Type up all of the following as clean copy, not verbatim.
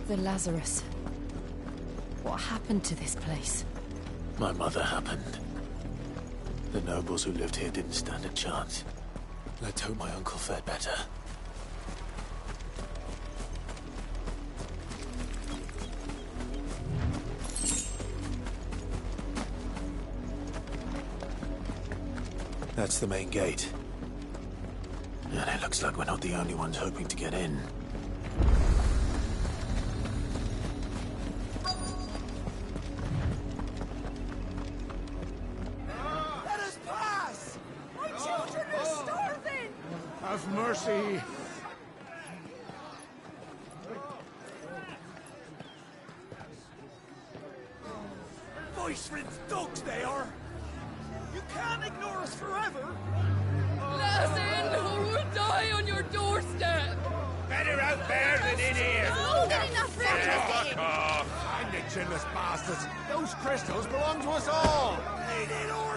The Lazarus. What happened to this place? My mother happened. The nobles who lived here didn't stand a chance. Let's hope my uncle fared better. That's the main gate. And it looks like we're not the only ones hoping to get in. Let us pass! My children are starving! Have mercy! Voice-rinsed dogs they are! You can't ignore us forever! Let us in, or we'll die on your doorstep! Better out there than in here! More than enough for Fuck off! And the chinless bastards! Those crystals belong to us all!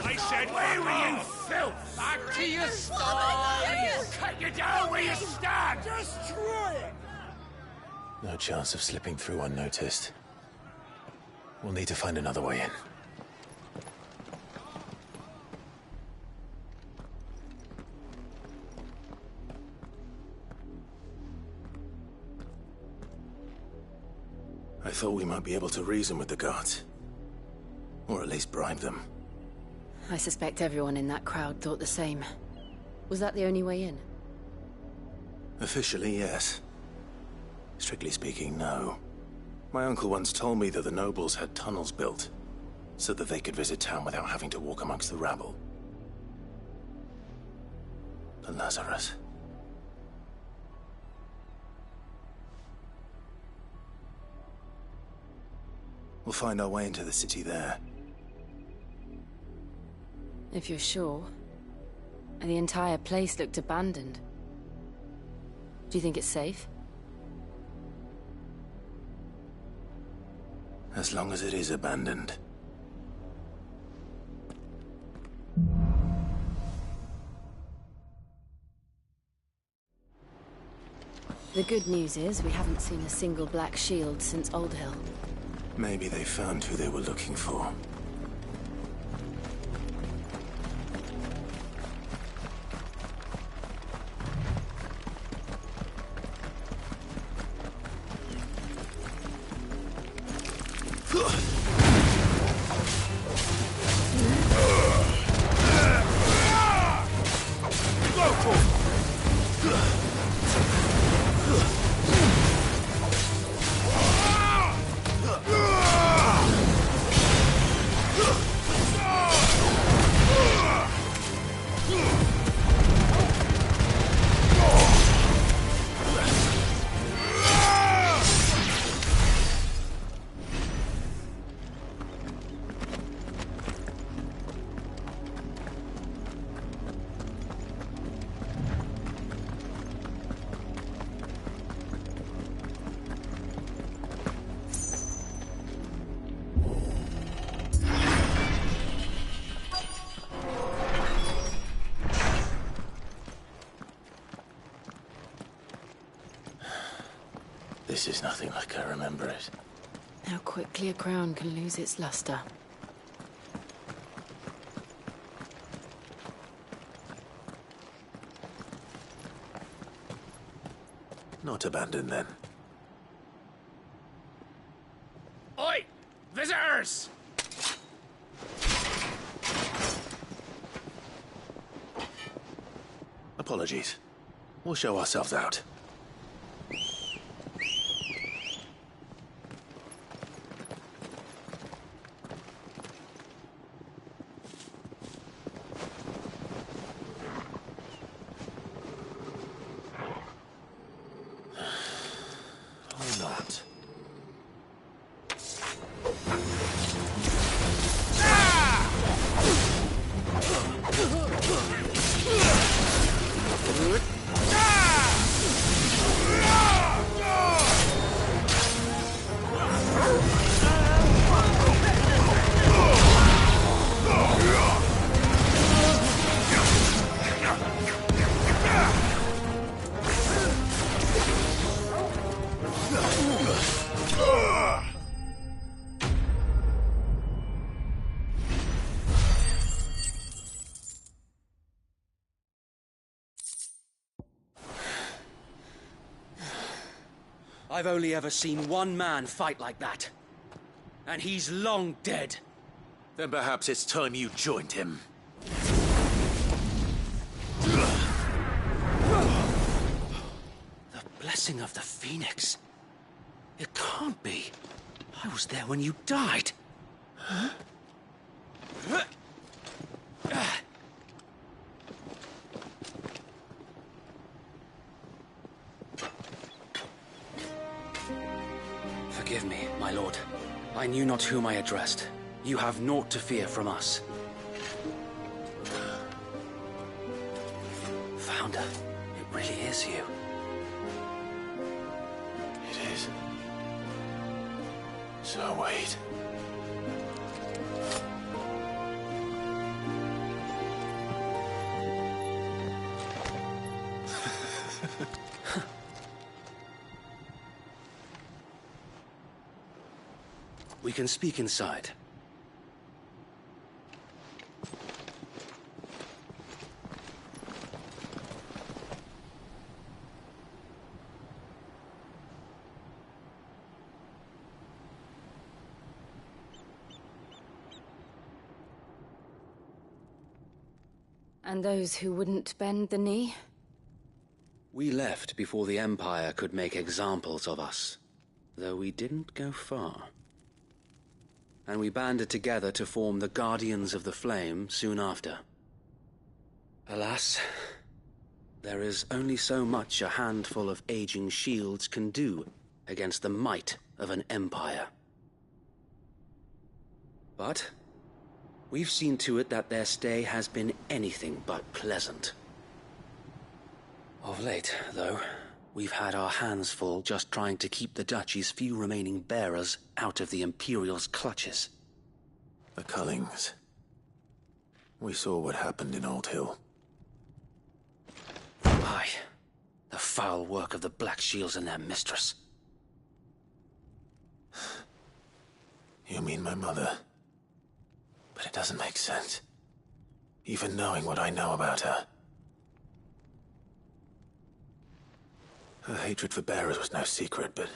I said, away with you, filth! Back to your stalls! Cut you down where you stand! Destroy it! No chance of slipping through unnoticed. We'll need to find another way in. I thought we might be able to reason with the guards. Or at least bribe them. I suspect everyone in that crowd thought the same. Was that the only way in? Officially, yes. Strictly speaking, no. My uncle once told me that the nobles had tunnels built, so that they could visit town without having to walk amongst the rabble. The Lazarus. We'll find our way into the city there. If you're sure. The entire place looked abandoned. Do you think it's safe? As long as it is abandoned. The good news is we haven't seen a single black shield since Old Hill. Maybe they found who they were looking for. This is nothing like I remember it. How quickly a crown can lose its luster. Not abandoned then. Oi! Visitors! Apologies. We'll show ourselves out. Or not. I've only ever seen one man fight like that. And he's long dead. Then perhaps it's time you joined him. The blessing of the Phoenix. It can't be. I was there when you died. Huh? Forgive me, my lord. I knew not whom I addressed. You have naught to fear from us. Founder, it really is you. It is. So wait. We can speak inside. And those who wouldn't bend the knee? We left before the Empire could make examples of us, though we didn't go far. And we banded together to form the Guardians of the Flame soon after. Alas, there is only so much a handful of aging shields can do against the might of an empire. But we've seen to it that their stay has been anything but pleasant. Of late, though, we've had our hands full just trying to keep the Duchy's few remaining bearers out of the Imperial's clutches. The Cullings. We saw what happened in Old Hill. Aye, the foul work of the Black Shields and their mistress. You mean my mother? But it doesn't make sense. Even knowing what I know about her. Her hatred for bearers was no secret, but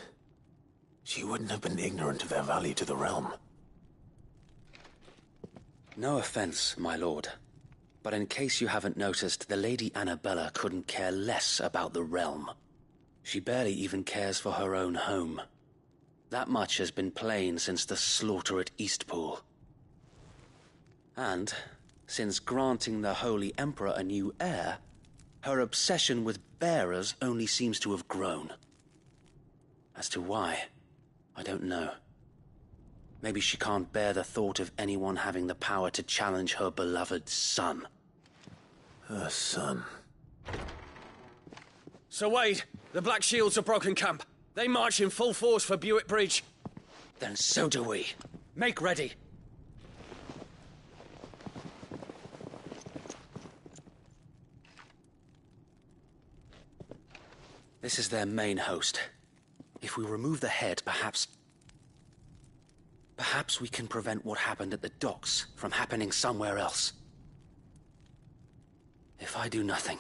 she wouldn't have been ignorant of their value to the realm. No offense, my lord, but in case you haven't noticed, the Lady Annabella couldn't care less about the realm. She barely even cares for her own home. That much has been plain since the slaughter at Eastpool. And, since granting the Holy Emperor a new heir, her obsession with bearers only seems to have grown. As to why, I don't know. Maybe she can't bear the thought of anyone having the power to challenge her beloved son. Her son. Sir Wade, the Black Shields have broken camp. They march in full force for Buick Bridge. Then so do we. Make ready. This is their main host. If we remove the head, perhaps we can prevent what happened at the docks from happening somewhere else. If I do nothing,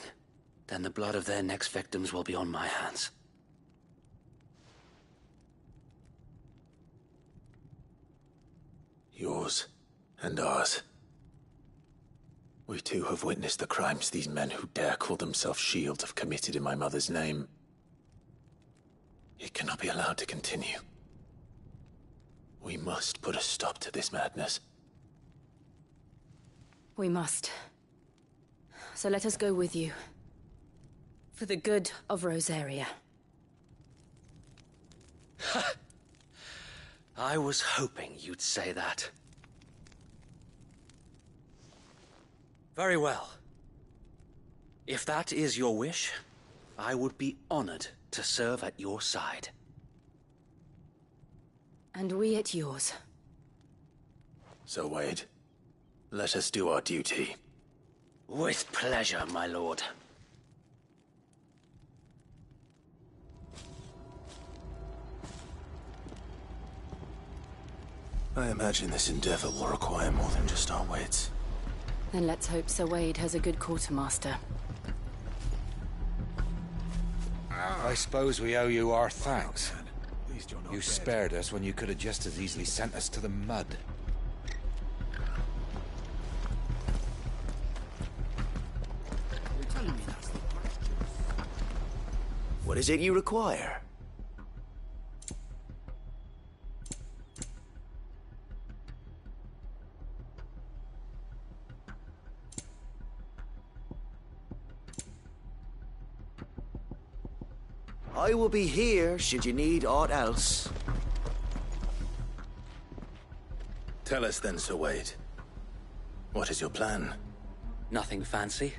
then the blood of their next victims will be on my hands. yours and ours. We too have witnessed the crimes these men who dare call themselves shields have committed in my mother's name. It cannot be allowed to continue. We must put a stop to this madness. We must. So let us go with you. For the good of Rosaria. I was hoping you'd say that. Very well. If that is your wish, I would be honored to serve at your side. And we at yours. So, Wade, let us do our duty. With pleasure, my lord. I imagine this endeavor will require more than just our wits. Then let's hope Sir Wade has a good quartermaster. I suppose we owe you our thanks. You spared us when you could have just as easily sent us to the mud. What is it you require? I will be here should you need aught else. Tell us then, Sir Wade. What is your plan? Nothing fancy.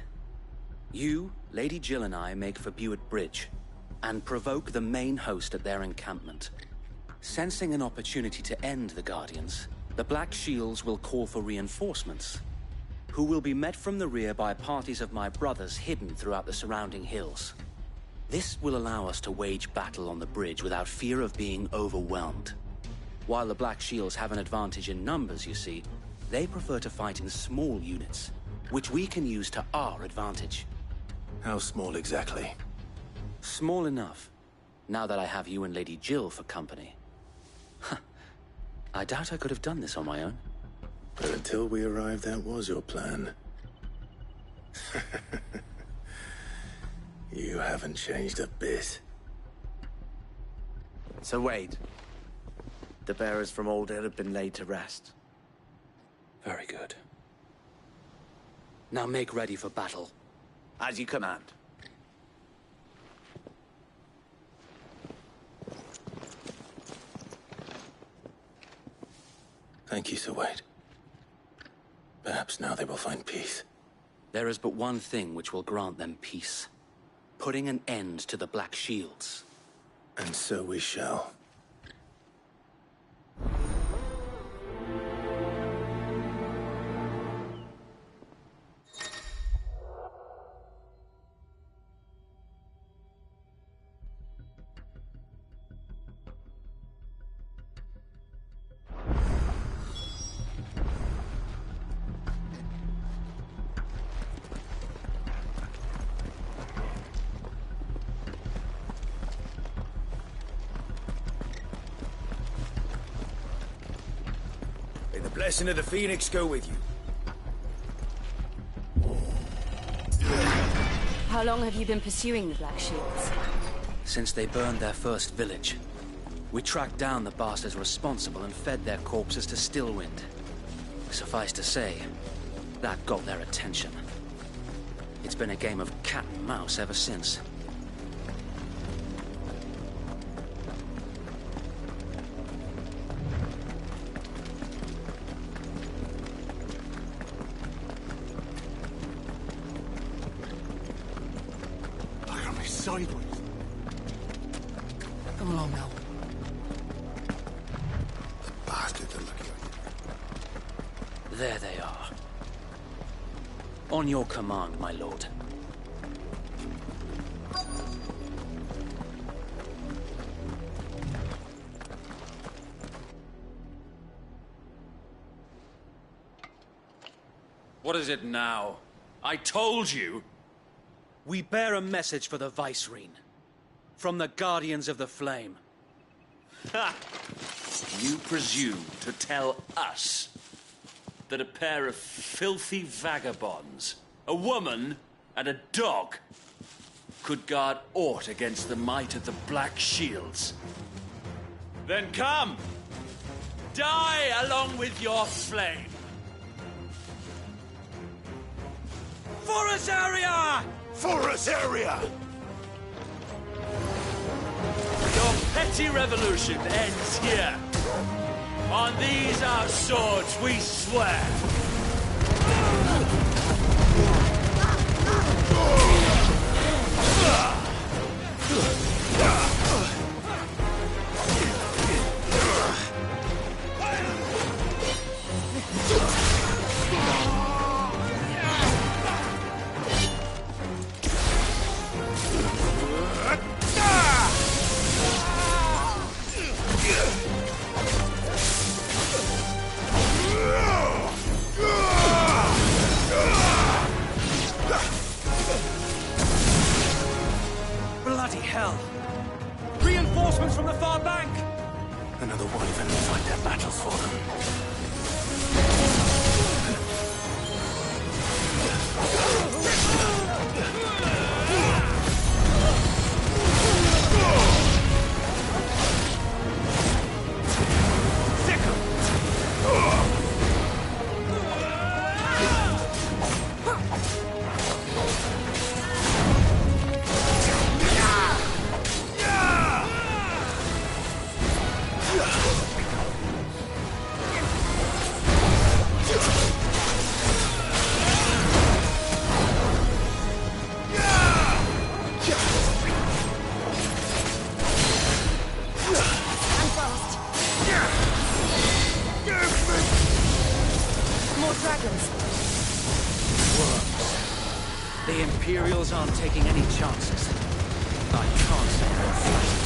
You, Lady Jill and I make for Buett Bridge, and provoke the main host at their encampment. Sensing an opportunity to end the Guardians, the Black Shields will call for reinforcements, who will be met from the rear by parties of my brothers hidden throughout the surrounding hills. This will allow us to wage battle on the bridge without fear of being overwhelmed. While the Black Shields have an advantage in numbers, you see, they prefer to fight in small units, which we can use to our advantage. How small exactly? Small enough, now that I have you and Lady Jill for company. I doubt I could have done this on my own. But until we arrived, that was your plan. You haven't changed a bit. So Wade, the bearers from Old Hill have been laid to rest. Very good. Now make ready for battle. As you command. Thank you, Sir Wade. Perhaps now they will find peace. There is but one thing which will grant them peace. Putting an end to the Black Shields. And so we shall. May the blessing of the Phoenix go with you. How long have you been pursuing the Black Shields? Since they burned their first village. We tracked down the bastards responsible and fed their corpses to Stillwind. Suffice to say, that got their attention. It's been a game of cat and mouse ever since. Sideways. Come along now. The bastards are looking at you. There they are. On your command, my lord. What is it now? I told you! We bear a message for the Vicereine. From the Guardians of the Flame. Ha! You presume to tell us that a pair of filthy vagabonds, a woman and a dog, could guard aught against the might of the Black Shields. Then come! Die along with your flame! For us area! For us area! Your petty revolution ends here. On these our swords we swear. Bloody hell! Reinforcements from the far bank! Another wyvern will find their battles for them. The Imperials aren't taking any chances. I can't stay and fight.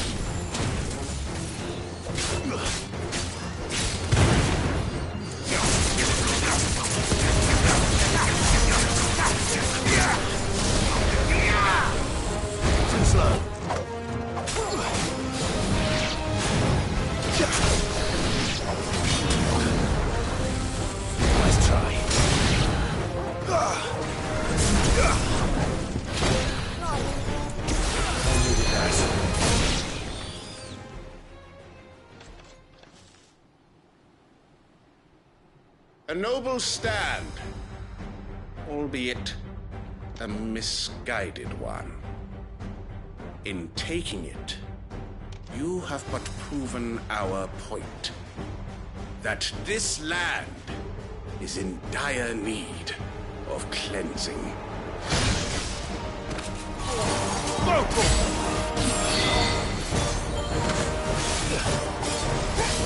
Too slow. Nice try. A noble stand, albeit a misguided one. In taking it, you have but proven our point, that this land is in dire need of cleansing.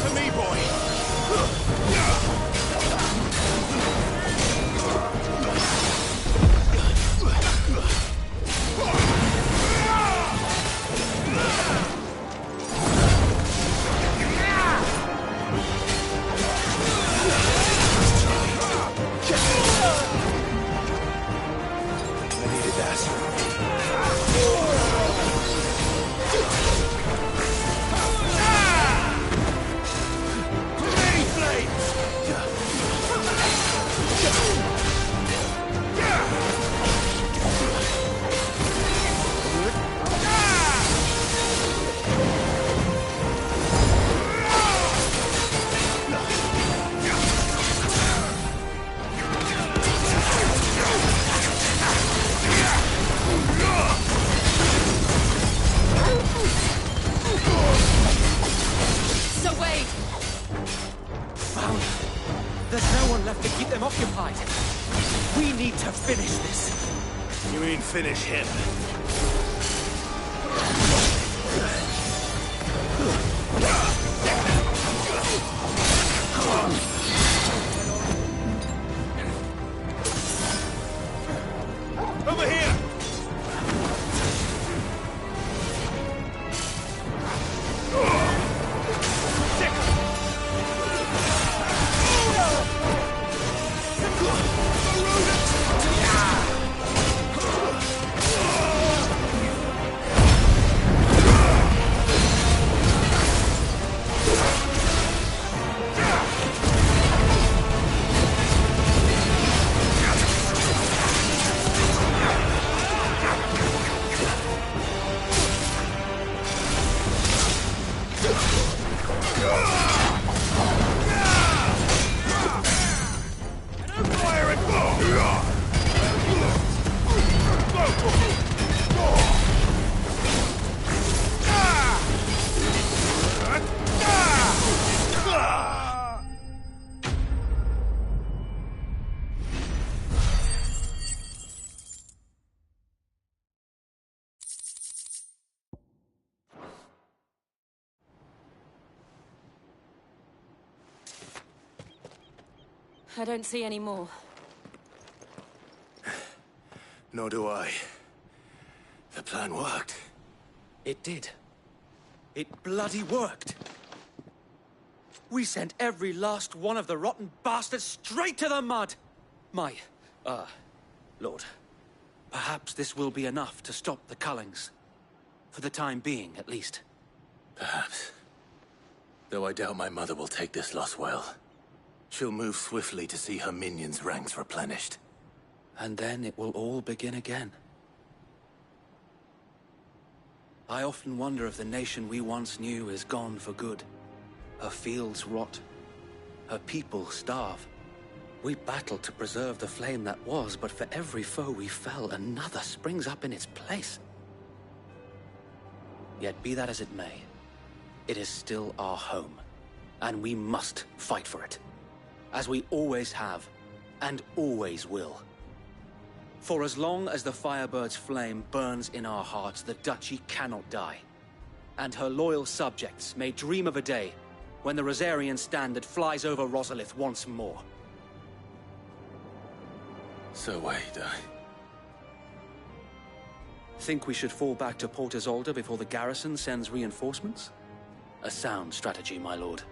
To me, boy! There's no one left to keep them occupied. We need to finish this. You mean finish him? Over here! I don't see any more. Nor do I. The plan worked. It did. It bloody worked. We sent every last one of the rotten bastards straight to the mud! Lord, perhaps this will be enough to stop the Cullings. For the time being, at least. Perhaps. Though I doubt my mother will take this loss well. She'll move swiftly to see her minions' ranks replenished. And then it will all begin again. I often wonder if the nation we once knew is gone for good. Her fields rot. Her people starve. We battled to preserve the flame that was, but for every foe we fell, another springs up in its place. Yet be that as it may, it is still our home, and we must fight for it. As we always have, and always will. For as long as the Firebird's flame burns in our hearts, the Duchy cannot die. And her loyal subjects may dream of a day when the Rosarian standard flies over Rosalith once more. So wait, Think we should fall back to Port Isolde before the garrison sends reinforcements? A sound strategy, my lord.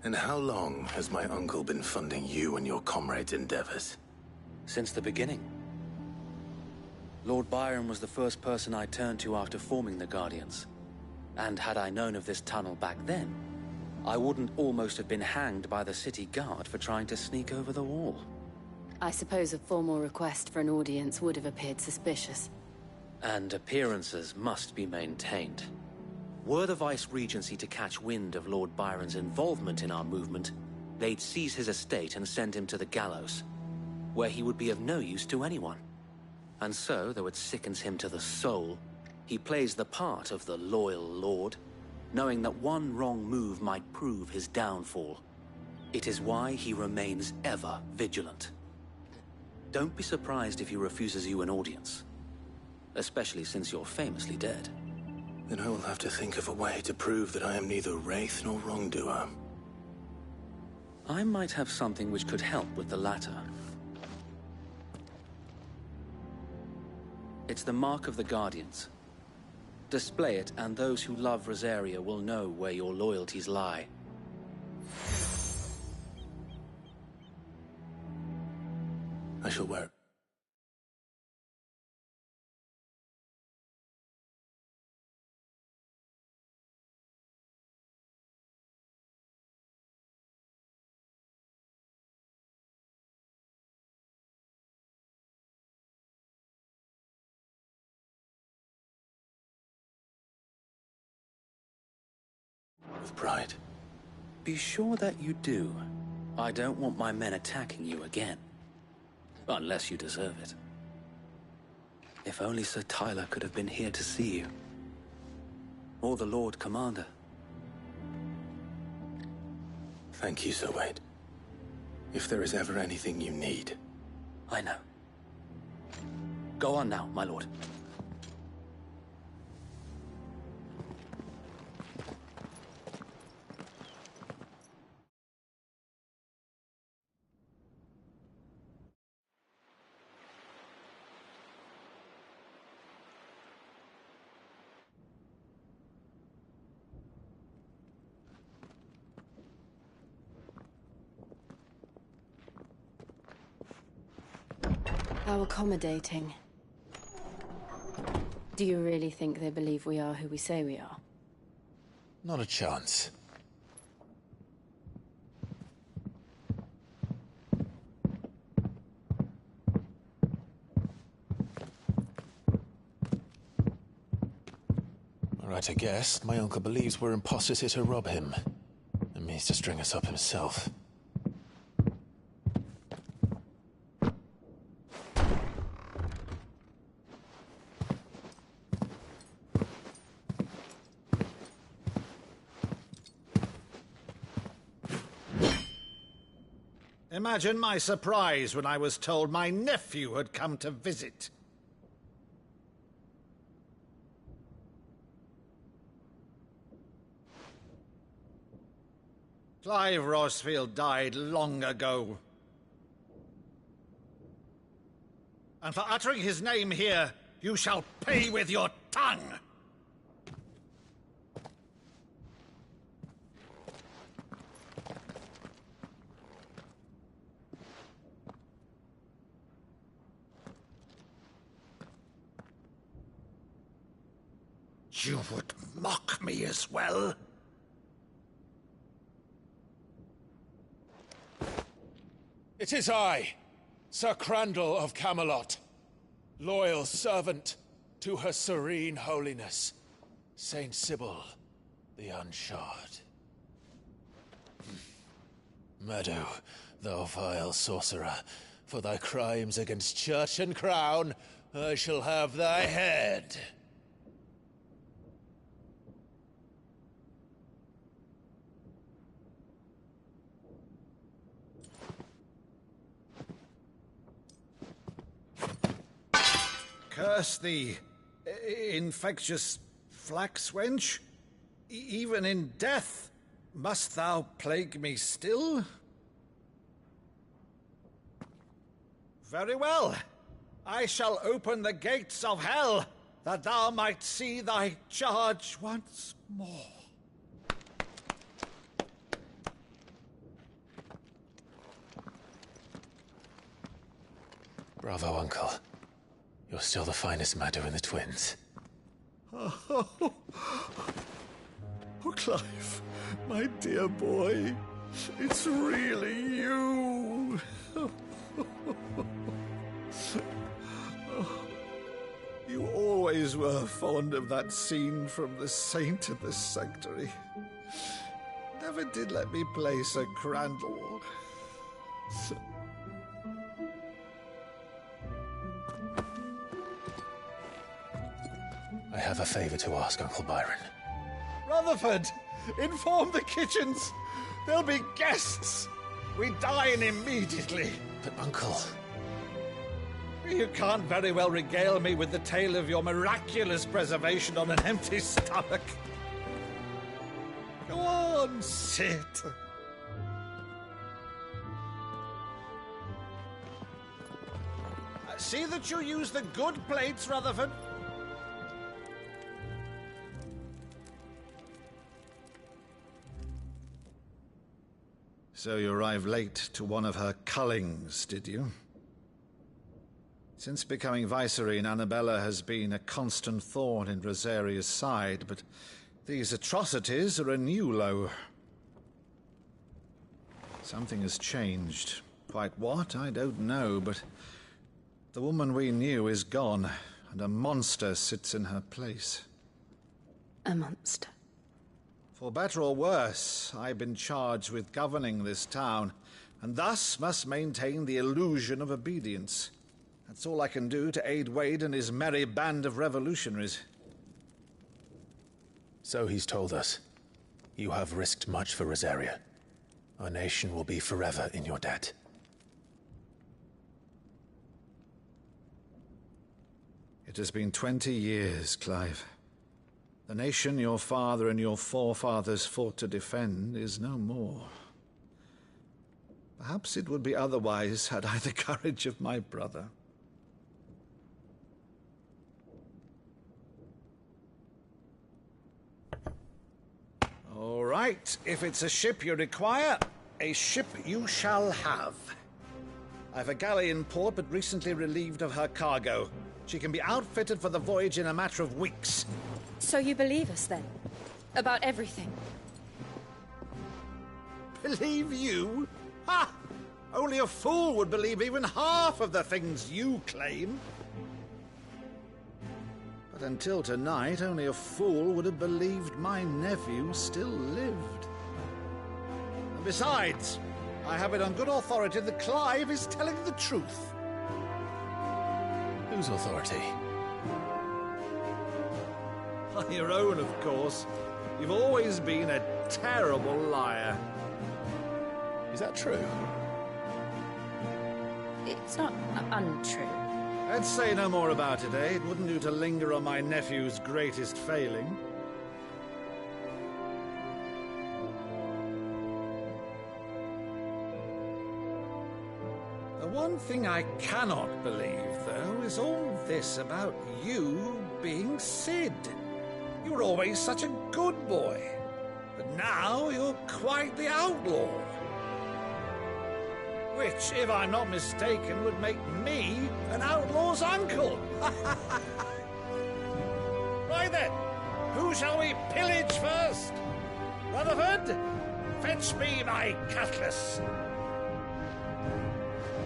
And how long has my uncle been funding you and your comrades' endeavors? Since the beginning. Lord Byron was the first person I turned to after forming the Guardians. And had I known of this tunnel back then, I wouldn't almost have been hanged by the city guard for trying to sneak over the wall. I suppose a formal request for an audience would have appeared suspicious. And appearances must be maintained. Were the Vice-Regency to catch wind of Lord Byron's involvement in our movement, they'd seize his estate and send him to the gallows, where he would be of no use to anyone. And so, though it sickens him to the soul, he plays the part of the loyal lord, knowing that one wrong move might prove his downfall. It is why he remains ever vigilant. Don't be surprised if he refuses you an audience, especially since you're famously dead. Then I will have to think of a way to prove that I am neither wraith nor wrongdoer. I might have something which could help with the latter. It's the mark of the Guardians. Display it, and those who love Rosaria will know where your loyalties lie. I shall wear it. With pride. Be sure that you do. I don't want my men attacking you again. Unless you deserve it. If only Sir Tyler could have been here to see you. Or the Lord Commander. Thank you, Sir Wade. If there is ever anything you need. I know. Go on now, my lord. How accommodating. Do you really think they believe we are who we say we are? Not a chance. All right, I guess. My uncle believes we're imposters here to rob him. and means to string us up himself. Imagine my surprise when I was told my nephew had come to visit. Clive Rosfield died long ago. And for uttering his name here, you shall pay with your tongue! You would mock me as well? It is I, Sir Crandall of Camelot, loyal servant to Her Serene Holiness, Saint Sybil the Unshod. Meadow, thou vile sorcerer, for thy crimes against church and crown, I shall have thy head. Curse thee, infectious flax wench. Even in death, must thou plague me still? Very well. I shall open the gates of hell, that thou might see thy charge once more. Bravo, Uncle. You're still the finest Meadow in the twins. Oh, Clive, my dear boy, it's really you. You always were fond of that scene from The Saint and the Sanctuary. Never did let me play Sir Crandall. I have a favor to ask, Uncle Byron. Rutherford, inform the kitchens. There'll be guests. We dine immediately. But, Uncle... You can't very well regale me with the tale of your miraculous preservation on an empty stomach. Go on, sit. See that you use the good plates, Rutherford. So you arrived late to one of her cullings, did you? Since becoming Vicereine, Annabella has been a constant thorn in Rosaria's side, but these atrocities are a new low. Something has changed. Quite what, I don't know, but the woman we knew is gone, and a monster sits in her place. A monster? For better or worse, I've been charged with governing this town, and thus must maintain the illusion of obedience. That's all I can do to aid Wade and his merry band of revolutionaries. So he's told us. You have risked much for Rosaria. Our nation will be forever in your debt. It has been 20 years, Clive. The nation your father and your forefathers fought to defend is no more. Perhaps it would be otherwise had I the courage of my brother. All right, if it's a ship you require, a ship you shall have. I've a galley in port, but recently relieved of her cargo. She can be outfitted for the voyage in a matter of weeks. So you believe us, then? About everything? Believe you? Ha! Only a fool would believe even half of the things you claim. But until tonight, only a fool would have believed my nephew still lived. Besides, I have it on good authority that Clive is telling the truth. Whose authority? On your own, of course. You've always been a terrible liar. Is that true? It's not untrue. Let's say no more about it, eh? It wouldn't do to linger on my nephew's greatest failing. The one thing I cannot believe, though, is all this about you being Sid. You were always such a good boy, but now you're quite the outlaw. Which, if I'm not mistaken, would make me an outlaw's uncle. Right then, who shall we pillage first? Rutherford, fetch me my cutlass.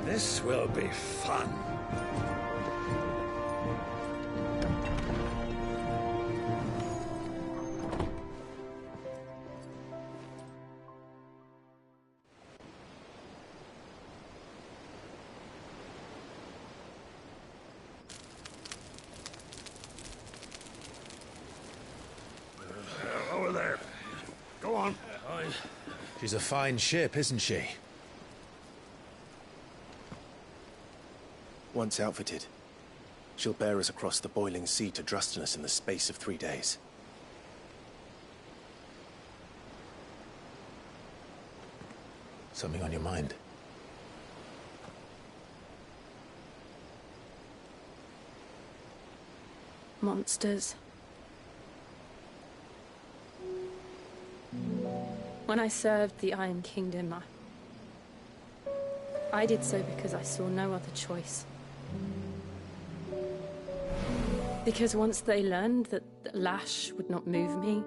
This will be fun. Over there. Go on. She's a fine ship, isn't she? Once outfitted, she'll bear us across the boiling sea to Drustinus in the space of 3 days. Something on your mind? Monsters. When I served the Iron Kingdom, I did so because I saw no other choice. Because once they learned that Lash would not move me,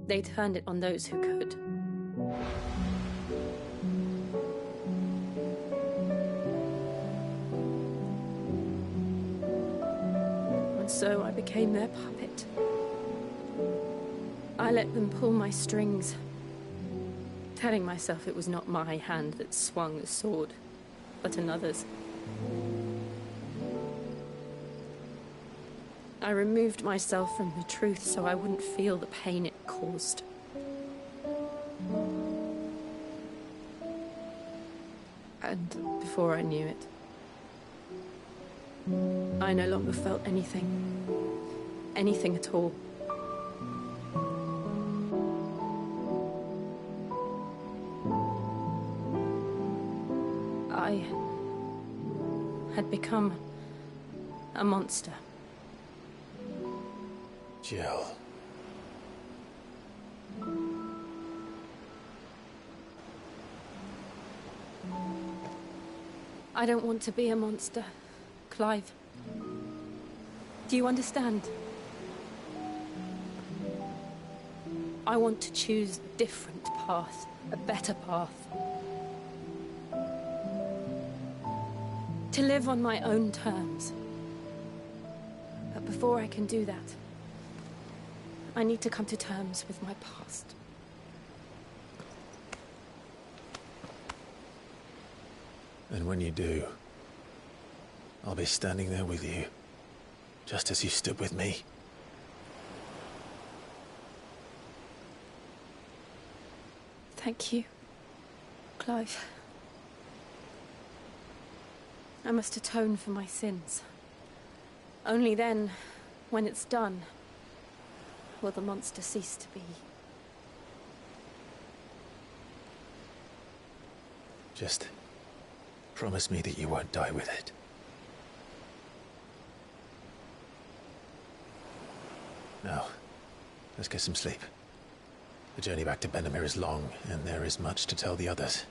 they turned it on those who could. And so I became their puppet. I let them pull my strings, telling myself it was not my hand that swung the sword, but another's. I removed myself from the truth so I wouldn't feel the pain it caused. And before I knew it, I no longer felt anything. Anything at all. I had become a monster. Jill. I don't want to be a monster, Clive. Do you understand? I want to choose a different path, a better path. To live on my own terms. But before I can do that, I need to come to terms with my past. And when you do, I'll be standing there with you, just as you stood with me. Thank you, Clive. I must atone for my sins. Only then, when it's done, will the monster cease to be. Just promise me that you won't die with it. Now, let's get some sleep. The journey back to Benamir is long, and there is much to tell the others.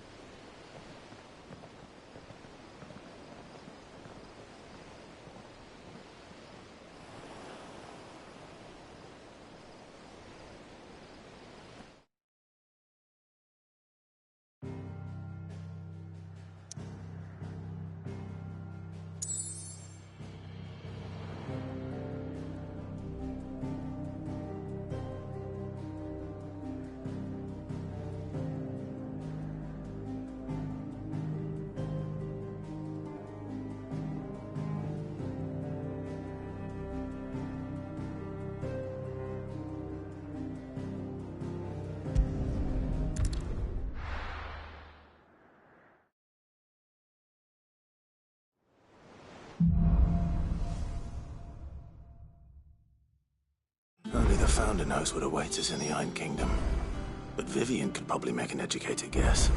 Commander knows what awaits us in the Iron Kingdom. But Vivian could probably make an educated guess.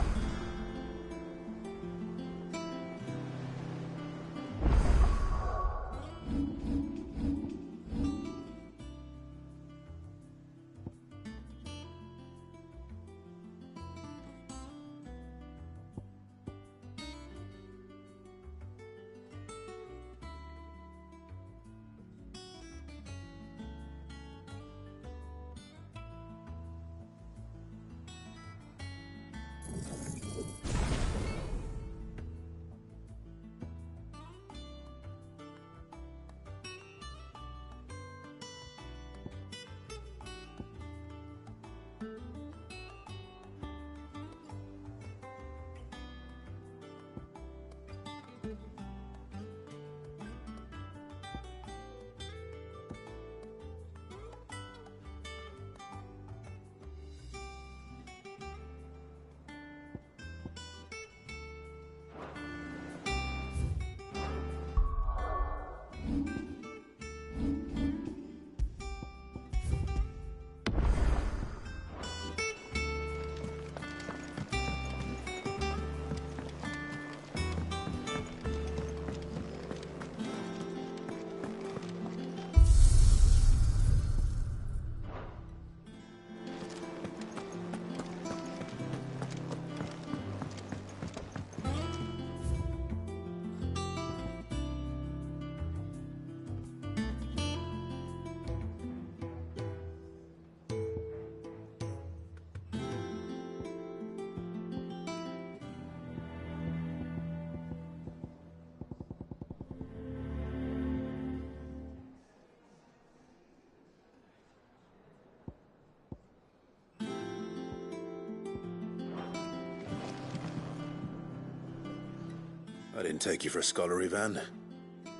I didn't take you for a scholar, Ivan.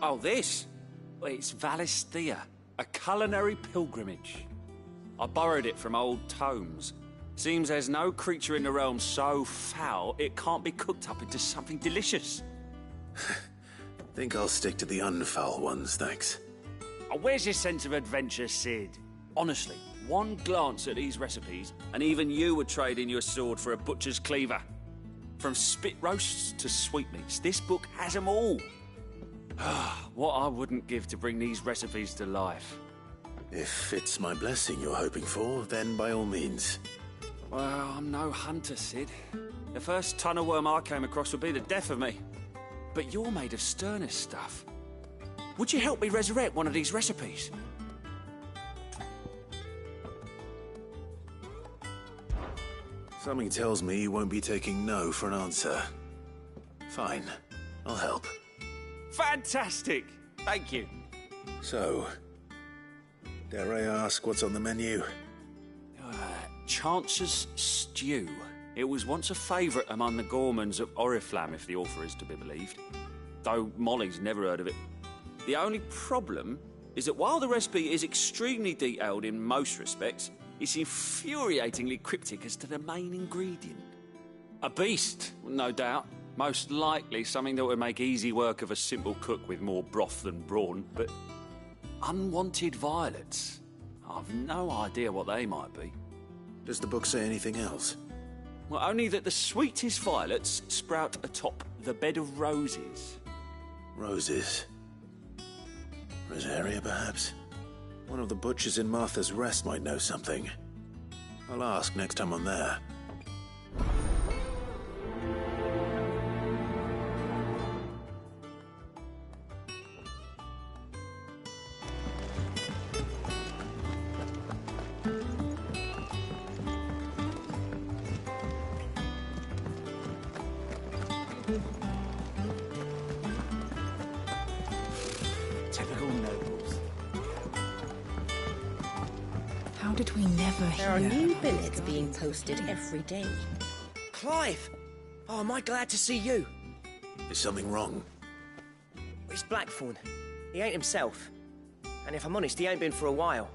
Oh, this? Well, it's Valisthea, a culinary pilgrimage. I borrowed it from old tomes. Seems there's no creature in the realm so foul it can't be cooked up into something delicious. Think I'll stick to the unfoul ones, thanks. Oh, where's your sense of adventure, Sid? Honestly, one glance at these recipes, and even you would trade in your sword for a butcher's cleaver. From spit roasts to sweetmeats, this book has them all. What I wouldn't give to bring these recipes to life. If it's my blessing you're hoping for, then by all means. Well, I'm no hunter, Sid. The first ton of worm I came across would be the death of me. But you're made of sterner stuff. Would you help me resurrect one of these recipes? Something tells me you won't be taking no for an answer. Fine, I'll help. Fantastic! Thank you. So, dare I ask what's on the menu? Chance's Stew. It was once a favourite among the gourmands of Oriflamme, if the author is to be believed. Though Molly's never heard of it. The only problem is that while the recipe is extremely detailed in most respects, it's infuriatingly cryptic as to the main ingredient. A beast, no doubt. Most likely something that would make easy work of a simple cook with more broth than brawn, but unwanted violets. I've no idea what they might be. Does the book say anything else? Well, only that the sweetest violets sprout atop the bed of roses. Roses? Rosaria, perhaps? One of the butchers in Martha's Rest might know something. I'll ask next time I'm there. Typical nobles. How did we never hear? There are new billets being posted every day. Clive! Oh, am I glad to see you? Is something wrong? It's Blackthorn. He ain't himself. And if I'm honest, he ain't been for a while.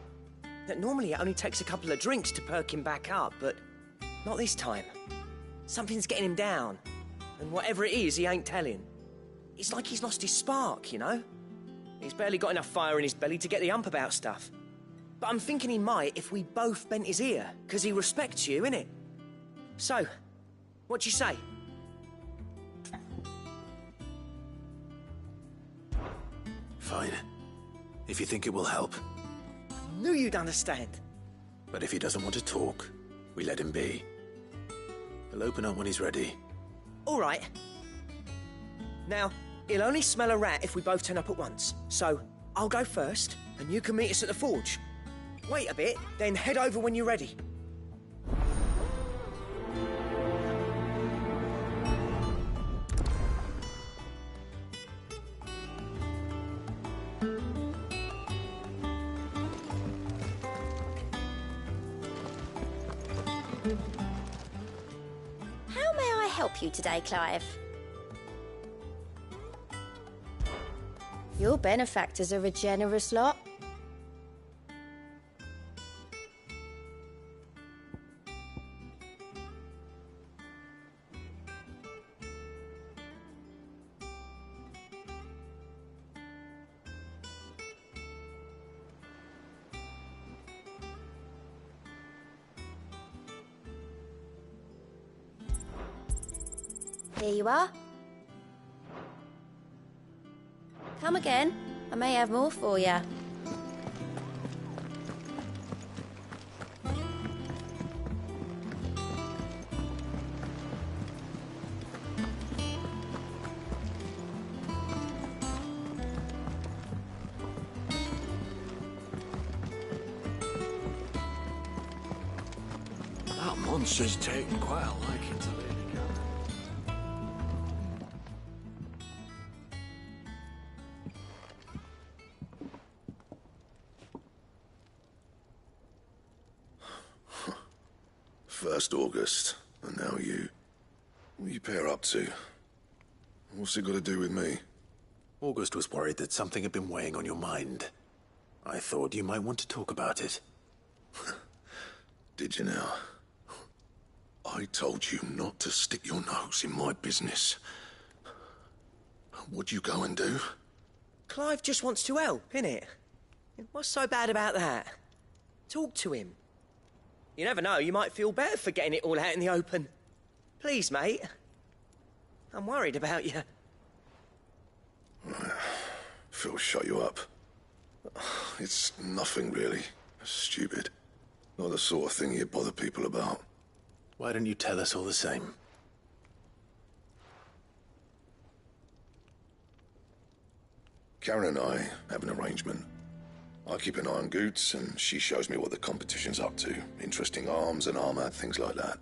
Normally it only takes a couple of drinks to perk him back up, but not this time. Something's getting him down. And whatever it is, he ain't telling. It's like he's lost his spark, you know? He's barely got enough fire in his belly to get the ump about stuff. But I'm thinking he might if we both bent his ear, because he respects you, innit? So, what do you say? Fine. If you think it will help. I knew you'd understand. But if he doesn't want to talk, we let him be. He'll open up when he's ready. All right. Now, he'll only smell a rat if we both turn up at once. So, I'll go first, and you can meet us at the forge. Wait a bit, then head over when you're ready. How may I help you today, Clive? Your benefactors are a generous lot. Here you are. Come again. I may have more for you. That monster's taken quite a liking to Lady Gaga. First August, and now you. What are you pair up to? What's it got to do with me? August was worried that something had been weighing on your mind. I thought you might want to talk about it. Did you now? I told you not to stick your nose in my business. What'd you go and do? Clive just wants to help, innit? What's so bad about that? Talk to him. You never know, you might feel better for getting it all out in the open. Please, mate. I'm worried about you. Phil shut you up. It's nothing, really. Stupid. Not the sort of thing you bother people about. Why don't you tell us all the same? Karen and I have an arrangement. I keep an eye on Goots, and she shows me what the competition's up to. Interesting arms and armor, things like that.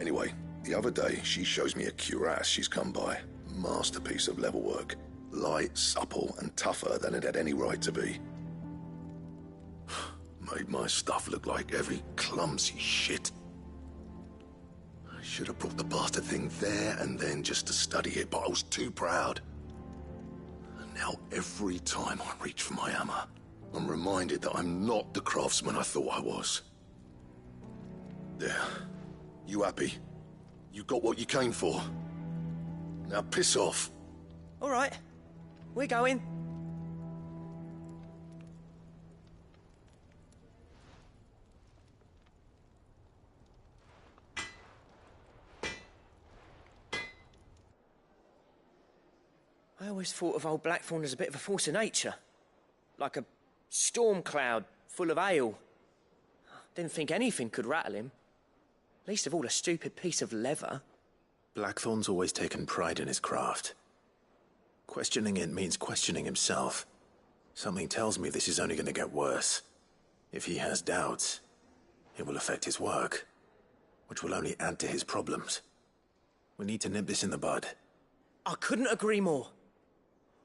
Anyway, the other day, she shows me a cuirass she's come by. Masterpiece of level work. Light, supple, and tougher than it had any right to be. Made my stuff look like heavy, clumsy shit. I should have brought the bastard thing there and then just to study it, but I was too proud. And now every time I reach for my hammer, I'm reminded that I'm not the craftsman I thought I was. There. You happy? You got what you came for. Now piss off. All right. We're going. I always thought of old Blackthorn as a bit of a force of nature. Like a storm cloud full of ale. Didn't think anything could rattle him. Least of all a stupid piece of leather. Blackthorn's always taken pride in his craft. Questioning it means questioning himself. Something tells me this is only going to get worse. If he has doubts, it will affect his work, which will only add to his problems. We need to nip this in the bud. I couldn't agree more.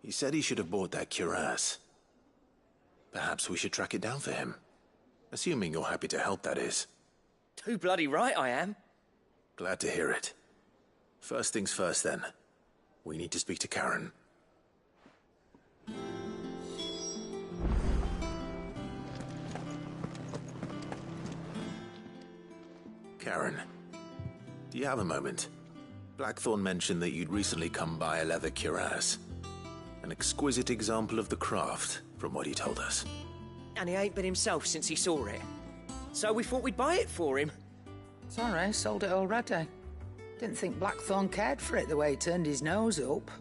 He said he should have bought that cuirass. Perhaps we should track it down for him. Assuming you're happy to help, that is. Too bloody right I am. Glad to hear it. First things first, then. We need to speak to Karen. Karen, do you have a moment? Blackthorn mentioned that you'd recently come by a leather cuirass. An exquisite example of the craft, from what he told us. and he ain't been himself since he saw it. So we thought we'd buy it for him. Sorry, sold it already. Didn't think Blackthorn cared for it the way he turned his nose up.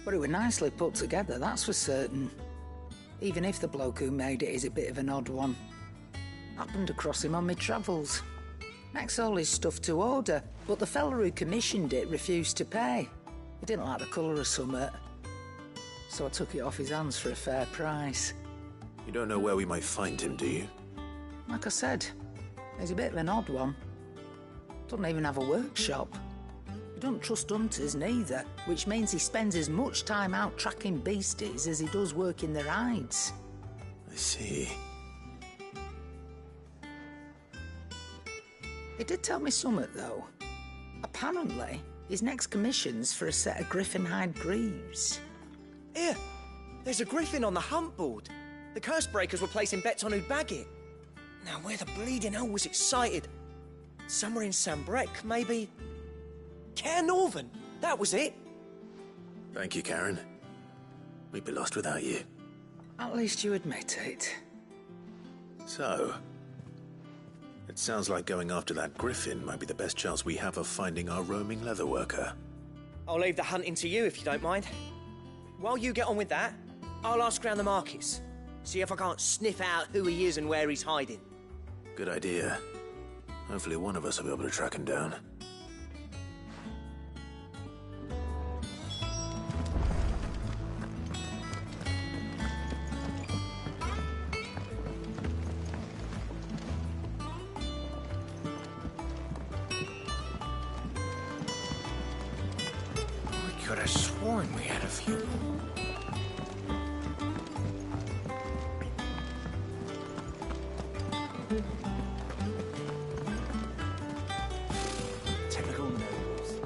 But it was nicely put together, that's for certain. Even if the bloke who made it is a bit of an odd one. Happened across him on my travels. Next all his stuff to order, but the fella who commissioned it refused to pay. He didn't like the colour of summit. So I took it off his hands for a fair price. You don't know where we might find him, do you? Like I said, he's a bit of an odd one. Doesn't even have a workshop. He don't trust hunters neither, which means he spends as much time out tracking beasties as he does working their hides. I see. He did tell me something, though. Apparently, his next commission's for a set of griffin hide greaves. Here, there's a griffin on the hunt board. The curse breakers were placing bets on who'd bag it. Now, where the bleeding hell was it sighted? Somewhere in Sambrec, maybe... Caer Northern, that was it. Thank you, Karen. We'd be lost without you. At least you admit it. So, it sounds like going after that griffin might be the best chance we have of finding our roaming leatherworker. I'll leave the hunting to you if you don't mind. While you get on with that, I'll ask around the markets. See if I can't sniff out who he is and where he's hiding. Good idea. Hopefully one of us will be able to track him down. We could have sworn we had a few. Typical nobles.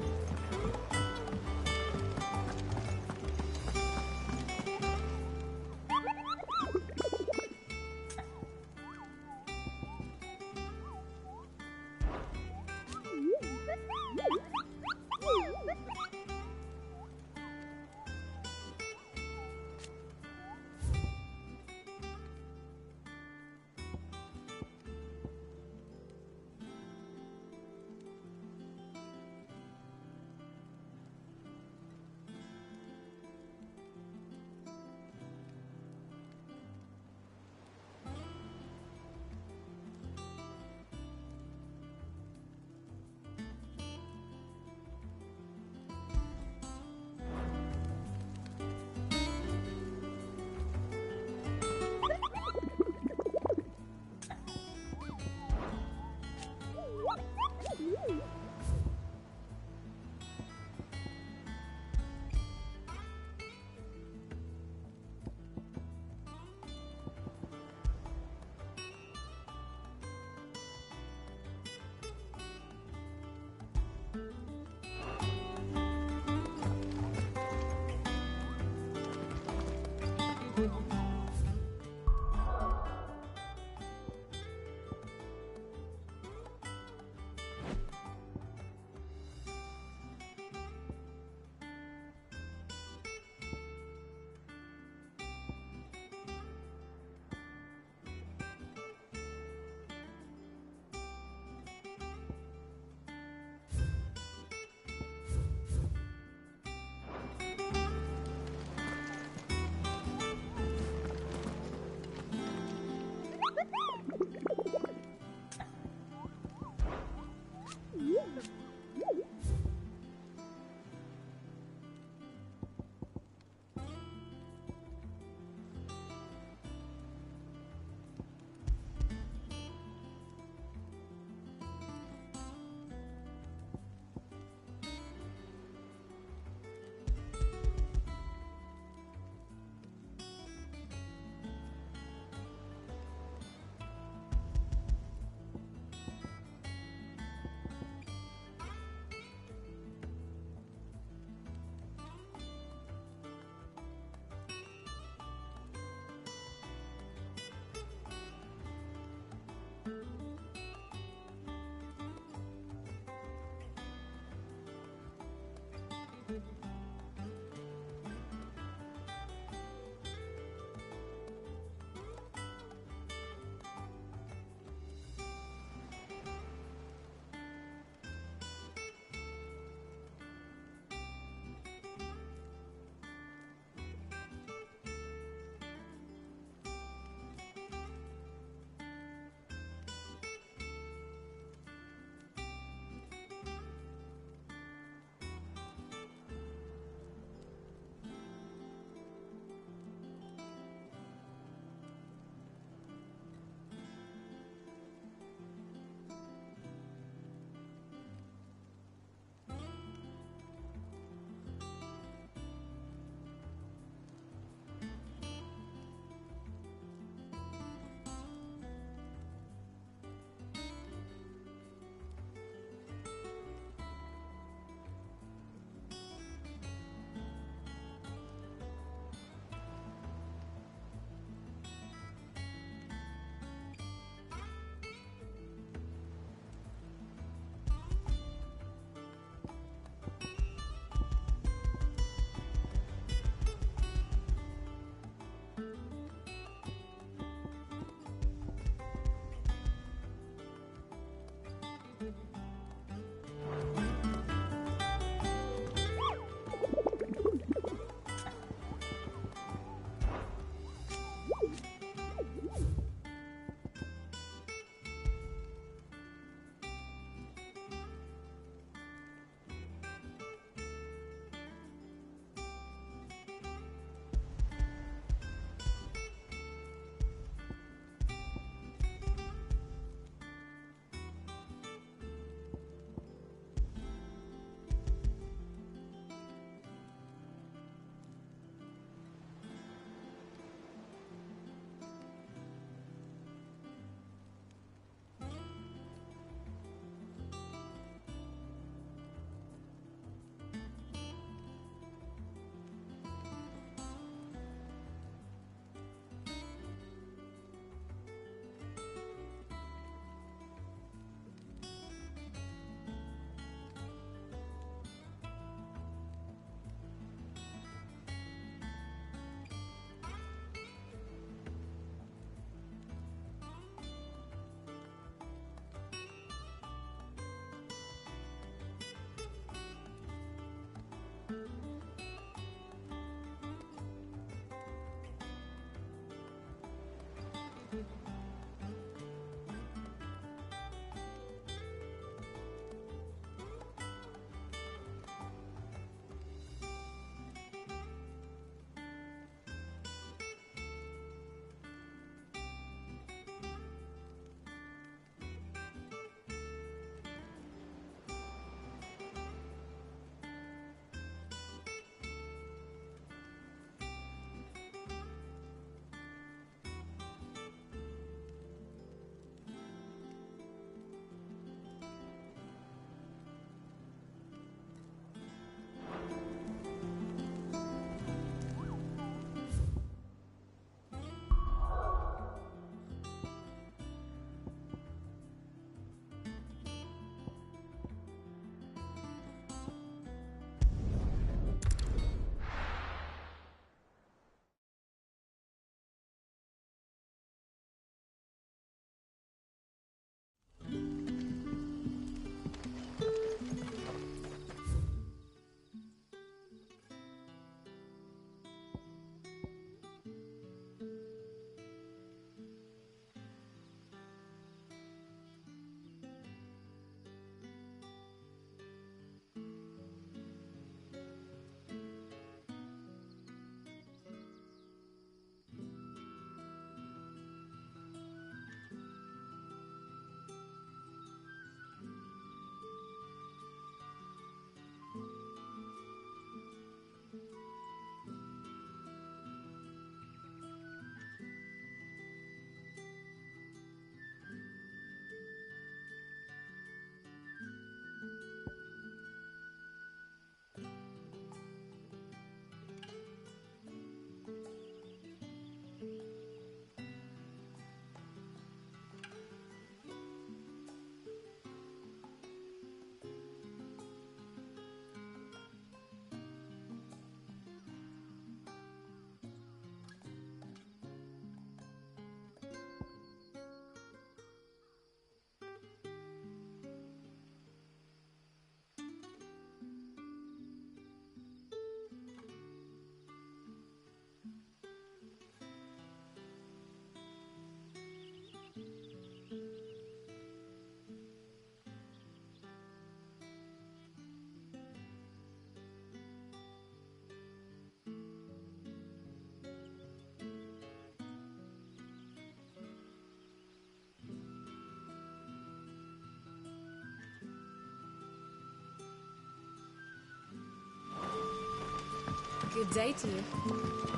Good day to you.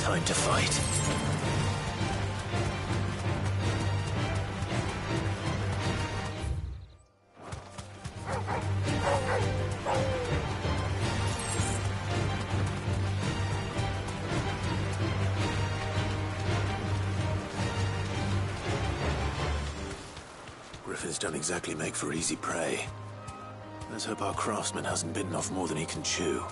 Time to fight. Griffins don't exactly make for easy prey. Let's hope our craftsman hasn't bitten off more than he can chew.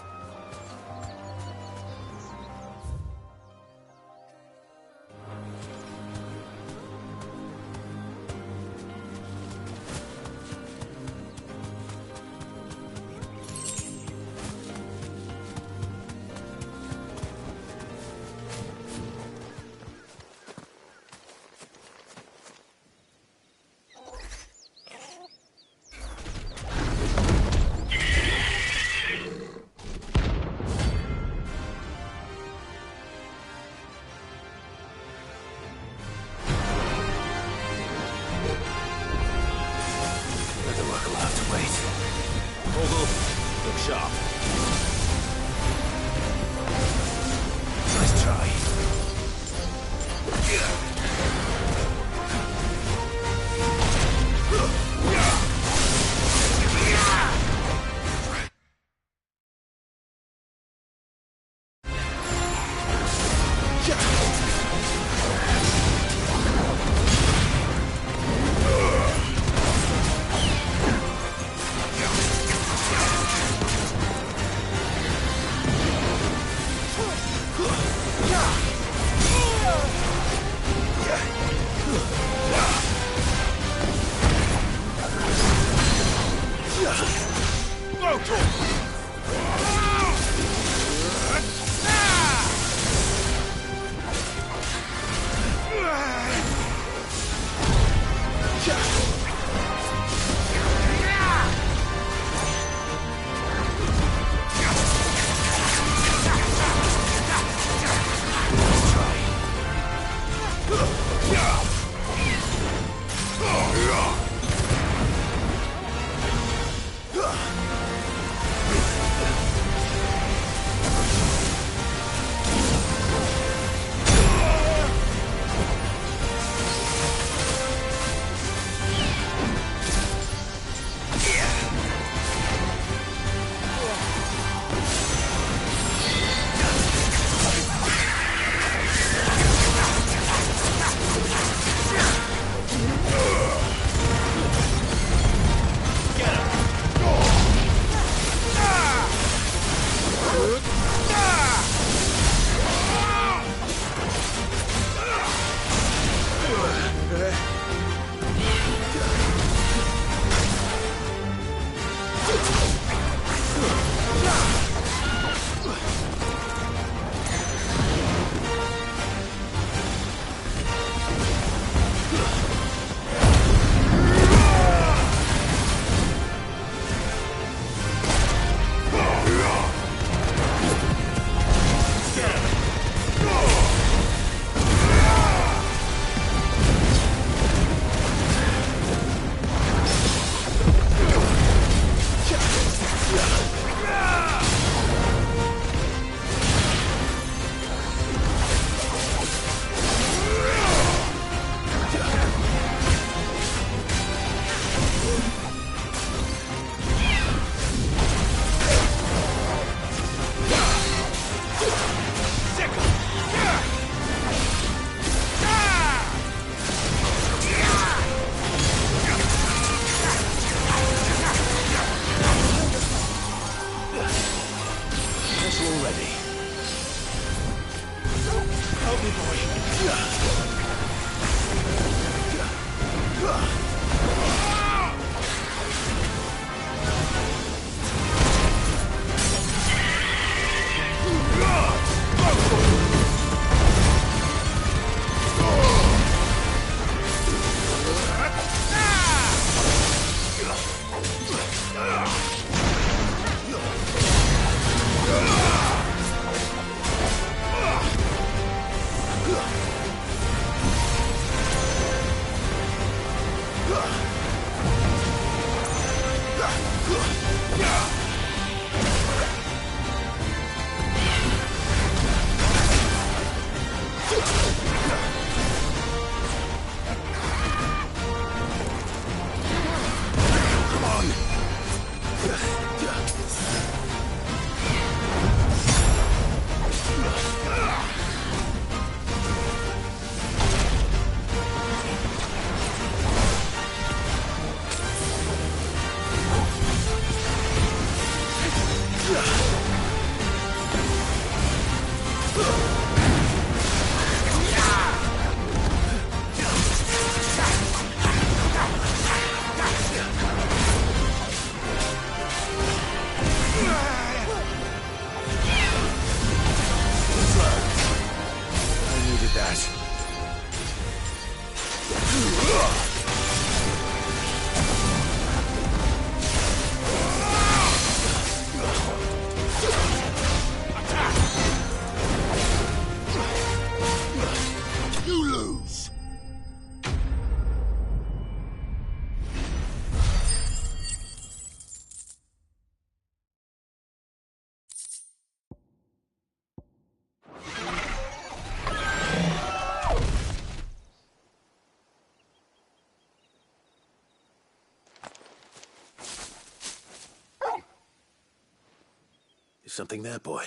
Something there, boy?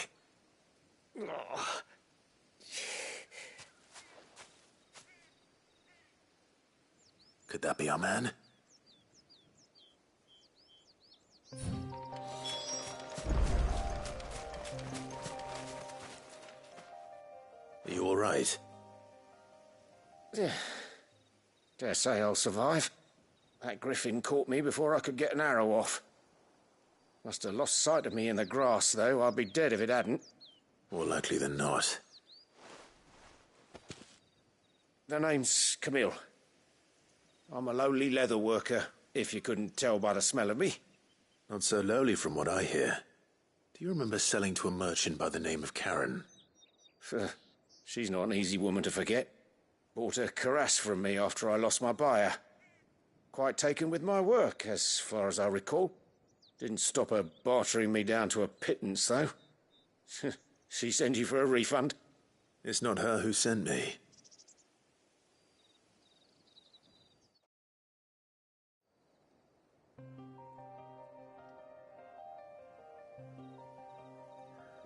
Oh. Could that be our man? Are you all right? Dare say I'll survive. That griffin caught me before I could get an arrow off. Must have lost sight of me in the grass, though. I'd be dead if it hadn't. More likely than not. The name's Camille. I'm a lowly leather worker, if you couldn't tell by the smell of me. Not so lowly from what I hear. Do you remember selling to a merchant by the name of Karen? She's not an easy woman to forget. Bought a cuirass from me after I lost my buyer. Quite taken with my work, as far as I recall. Didn't stop her bartering me down to a pittance, though. She sent you for a refund? It's not her who sent me.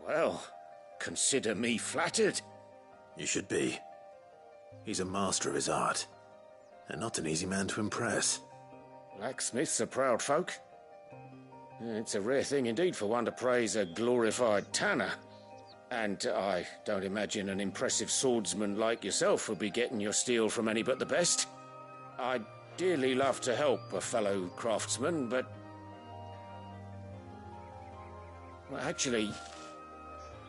Well, consider me flattered. You should be. He's a master of his art, and not an easy man to impress. Blacksmiths are proud folk. It's a rare thing indeed for one to praise a glorified tanner. And I don't imagine an impressive swordsman like yourself would be getting your steel from any but the best. I'd dearly love to help a fellow craftsman, but... well, actually,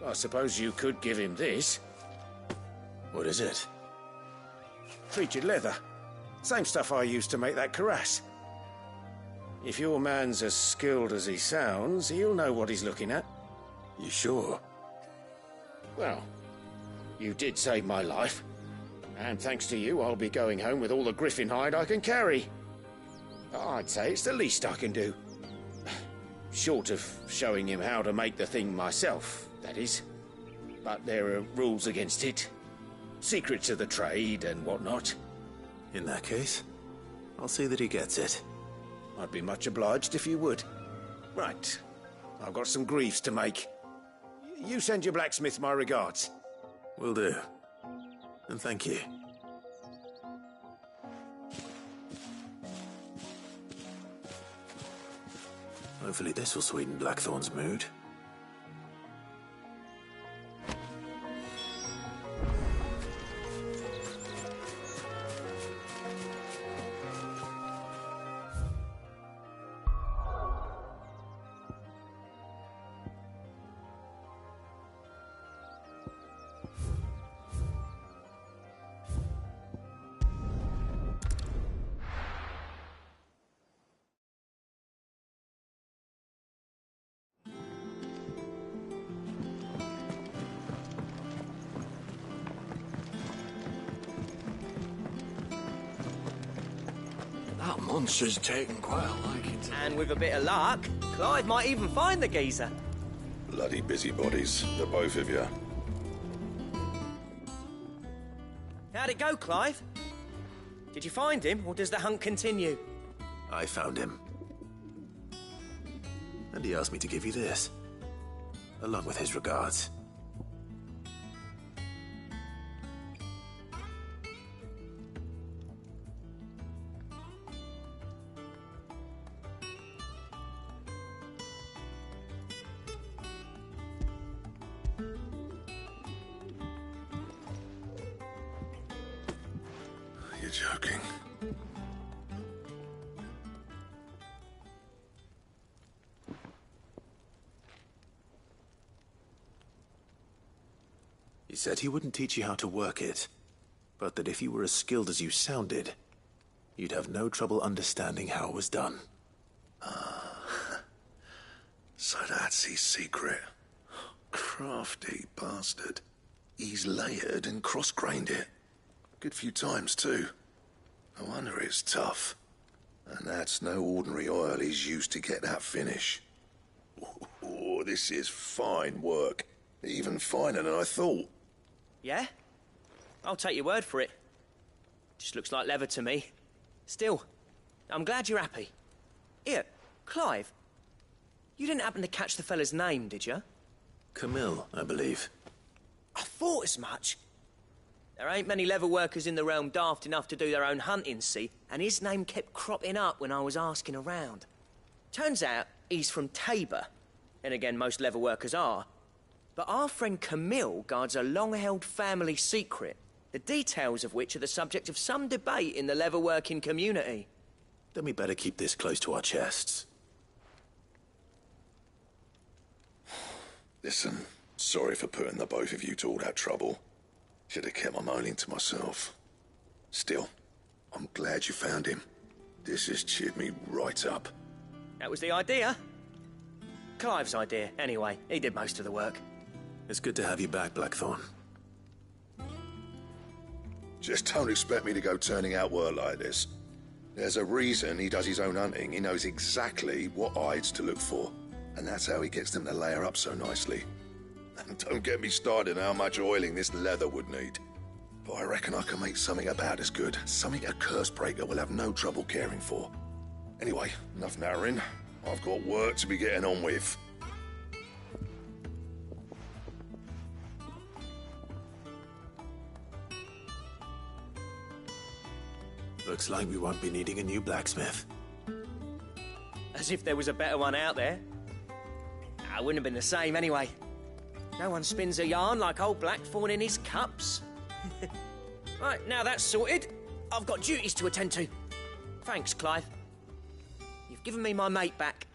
I suppose you could give him this. What is it? Treated leather. Same stuff I used to make that cuirass. If your man's as skilled as he sounds, he'll know what he's looking at. You sure? Well, you did save my life. And thanks to you, I'll be going home with all the griffin hide I can carry. I'd say it's the least I can do. Short of showing him how to make the thing myself, that is. But there are rules against it. Secrets of the trade and whatnot. In that case, I'll see that he gets it. I'd be much obliged if you would. Right. I've got some greaves to make. You send your blacksmith my regards. Will do. And thank you. Hopefully this will sweeten Blackthorn's mood. That monster's taken quite a liking to... And with a bit of luck, Clive might even find the geezer. Bloody busybodies, the both of you. How'd it go, Clive? Did you find him, or does the hunt continue? I found him. And he asked me to give you this, along with his regards. You're joking. He said he wouldn't teach you how to work it, but that if you were as skilled as you sounded, you'd have no trouble understanding how it was done. So that's his secret. Crafty bastard. He's layered and cross-grained it. Good few times, too. No wonder it's tough. And that's no ordinary oil he's used to get that finish. Oh, this is fine work. Even finer than I thought. Yeah? I'll take your word for it. Just looks like leather to me. Still, I'm glad you're happy. Here, Clive. You didn't happen to catch the fella's name, did you? Camille, I believe. I thought as much. There ain't many leather workers in the realm daft enough to do their own hunting, see, and his name kept cropping up when I was asking around. Turns out he's from Tabor, and again most leather workers are. But our friend Camille guards a long-held family secret, the details of which are the subject of some debate in the leather-working community. Then we better keep this close to our chests. Listen, sorry for putting the both of you to all that trouble. Should have kept my moaning to myself. Still, I'm glad you found him. This has cheered me right up. That was the idea. Clive's idea, anyway. He did most of the work. It's good to have you back, Blackthorn. Just don't expect me to go turning out work like this. There's a reason he does his own hunting. He knows exactly what hides to look for. And that's how he gets them to layer up so nicely. And don't get me started on how much oiling this leather would need. But I reckon I can make something about as good. Something a Cursebreaker will have no trouble caring for. Anyway, enough narrowing. I've got work to be getting on with. Looks like we won't be needing a new blacksmith. As if there was a better one out there. I wouldn't have been the same anyway. No one spins a yarn like old Blackthorn in his cups. Right, now that's sorted, I've got duties to attend to. Thanks, Clive. You've given me my mate back.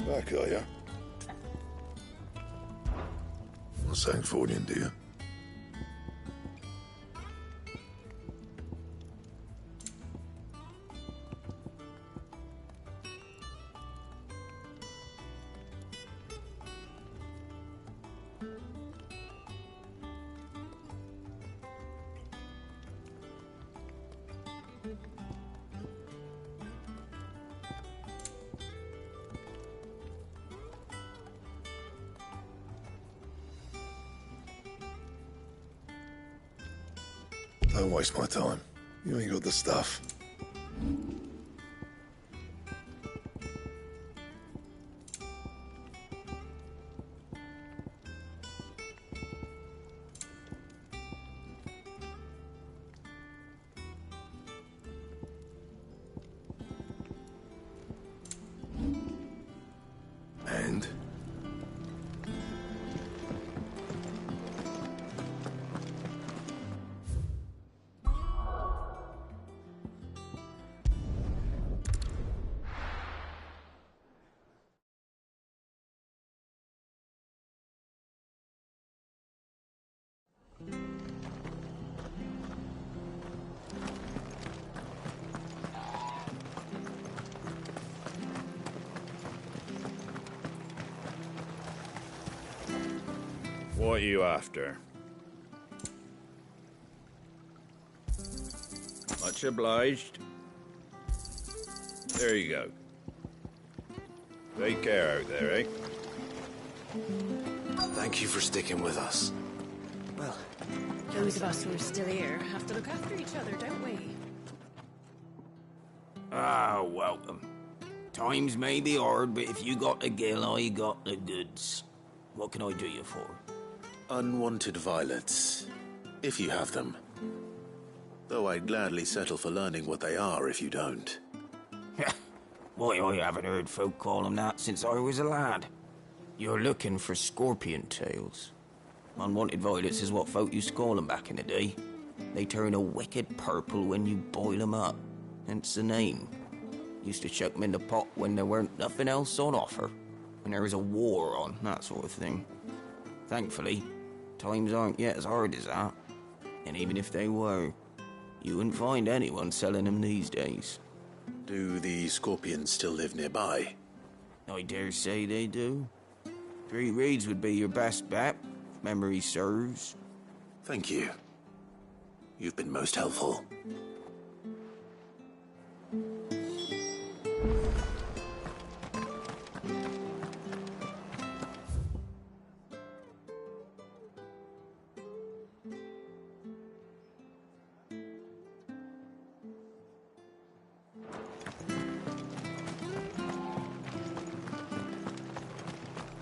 Back, are ya? Not saying Fordian, do you? Don't waste my time. You ain't got the stuff. And? What are you after? Much obliged. There you go. Take care out there, eh? Thank you for sticking with us. Well, those of us who are still here have to look after each other, don't we? Ah, welcome. Times may be hard, but if you got the gill, I got the goods. What can I do you for? Unwanted violets, if you have them. Though I'd gladly settle for learning what they are if you don't. Why, I haven't heard folk call them that since I was a lad. You're looking for scorpion tails. Unwanted violets is what folk used to call them back in the day. They turn a wicked purple when you boil them up, hence the name. Used to chuck 'em in the pot when there weren't nothing else on offer. When there was a war on, that sort of thing. Thankfully, times aren't yet as hard as that. And even if they were, you wouldn't find anyone selling them these days. Do the scorpions still live nearby? I dare say they do. 3 Reeds would be your best bet, if memory serves. Thank you. You've been most helpful.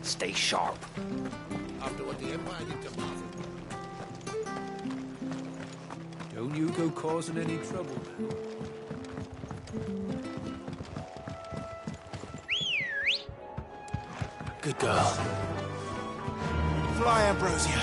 Stay sharp. After what the Empire did to Martha. Don't you go causing any trouble now. Good girl. Fly, Ambrosia.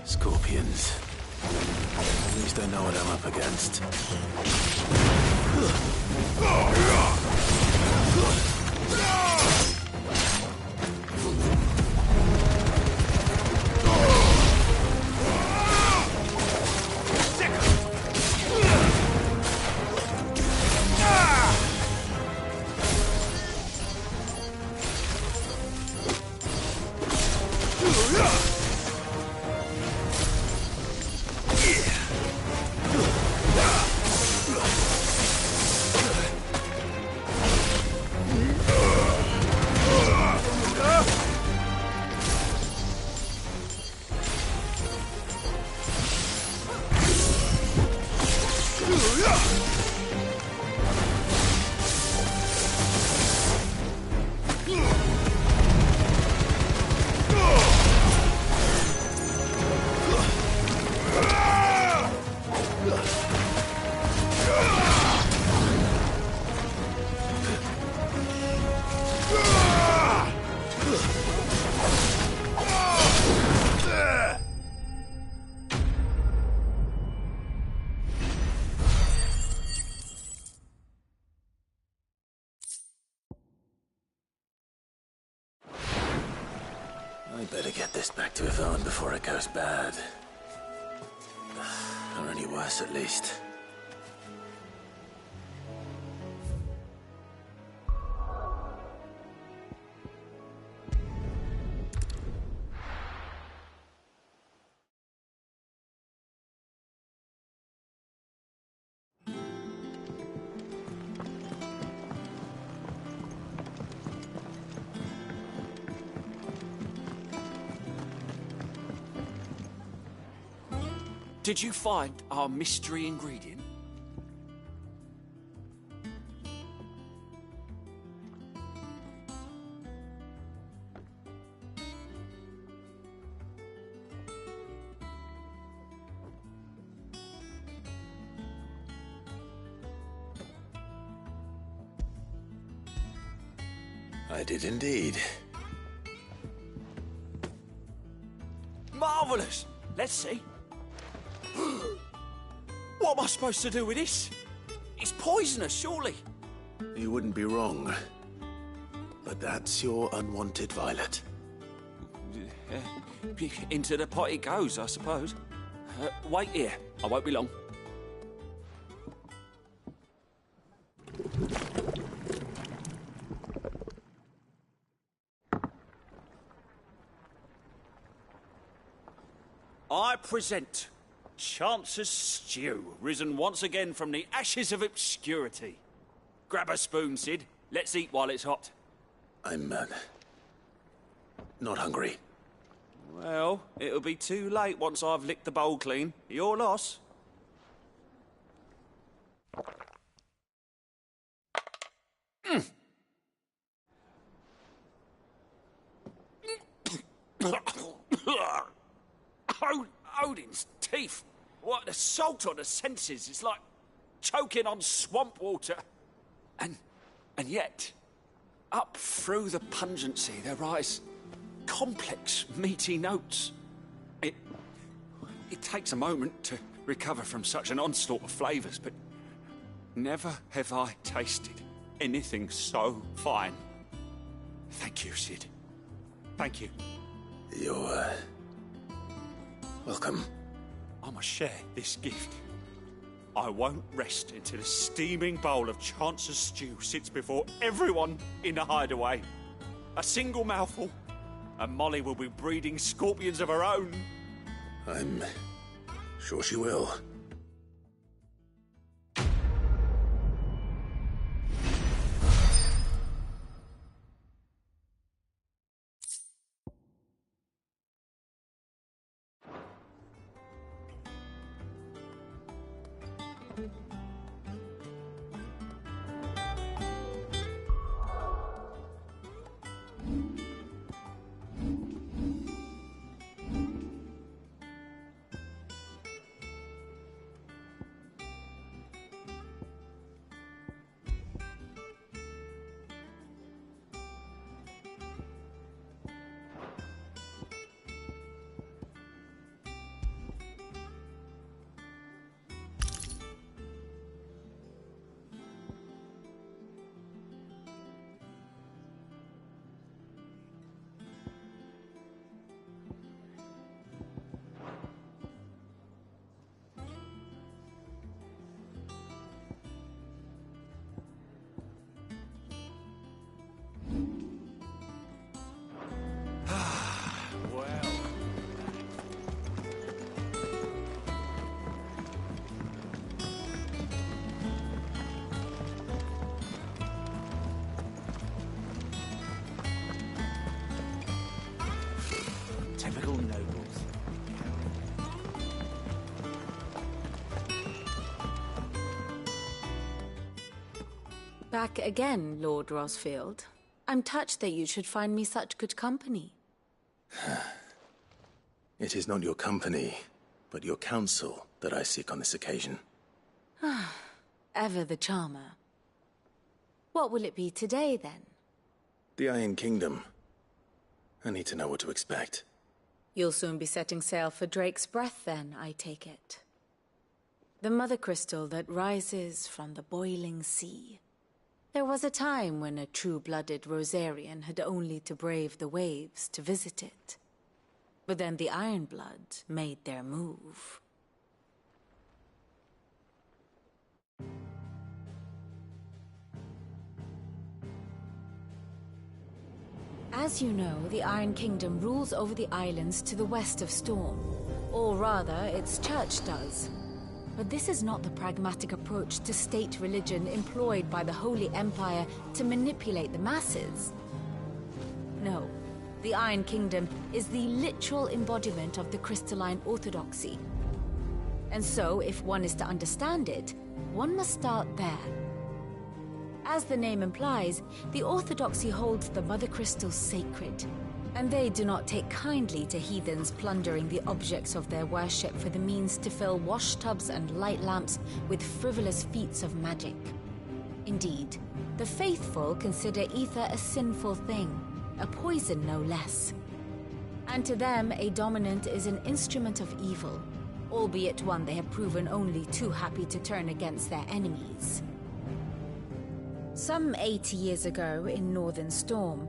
Scorpions. At least I know what I'm up against. I'd better get this back to Yvonne before it goes bad. Or any worse, at least. Did you find our mystery ingredient? I did indeed. Marvellous! Let's see. What am I supposed to do with this? It's poisonous, surely. You wouldn't be wrong. But that's your unwanted violet. Into the pot it goes, I suppose. Wait here. I won't be long. I present Chance's Stew, risen once again from the ashes of obscurity. Grab a spoon, Sid. Let's eat while it's hot. I'm, not hungry. Well, it'll be too late once I've licked the bowl clean. Your loss. Odin's teeth. What, the salt on the senses? It's like choking on swamp water. And yet, up through the pungency, there rise complex, meaty notes. It takes a moment to recover from such an onslaught of flavours, but never have I tasted anything so fine. Thank you, Sid. Thank you. You're, welcome. I must share this gift. I won't rest until a steaming bowl of Chance's stew sits before everyone in the hideaway. A single mouthful, and Molly will be breeding scorpions of her own. I'm sure she will. Typical nobles. Back again, Lord Rosfield. I'm touched that you should find me such good company. It is not your company, but your counsel that I seek on this occasion. Ever the charmer. What will it be today, then? The Iron Kingdom. I need to know what to expect. You'll soon be setting sail for Drake's Breath, then, I take it. The mother crystal that rises from the boiling sea. There was a time when a true-blooded Rosarian had only to brave the waves to visit it. But then the Ironblood made their move. As you know, the Iron Kingdom rules over the islands to the west of Storm. Or rather, its church does. But this is not the pragmatic approach to state religion employed by the Holy Empire to manipulate the masses. No, the Iron Kingdom is the literal embodiment of the crystalline orthodoxy. And so, if one is to understand it, one must start there. As the name implies, the orthodoxy holds the Mother Crystal sacred, and they do not take kindly to heathens plundering the objects of their worship for the means to fill washtubs and light lamps with frivolous feats of magic. Indeed, the faithful consider ether a sinful thing, a poison no less. And to them, a dominant is an instrument of evil, albeit one they have proven only too happy to turn against their enemies. Some 80 years ago, in Northern Storm,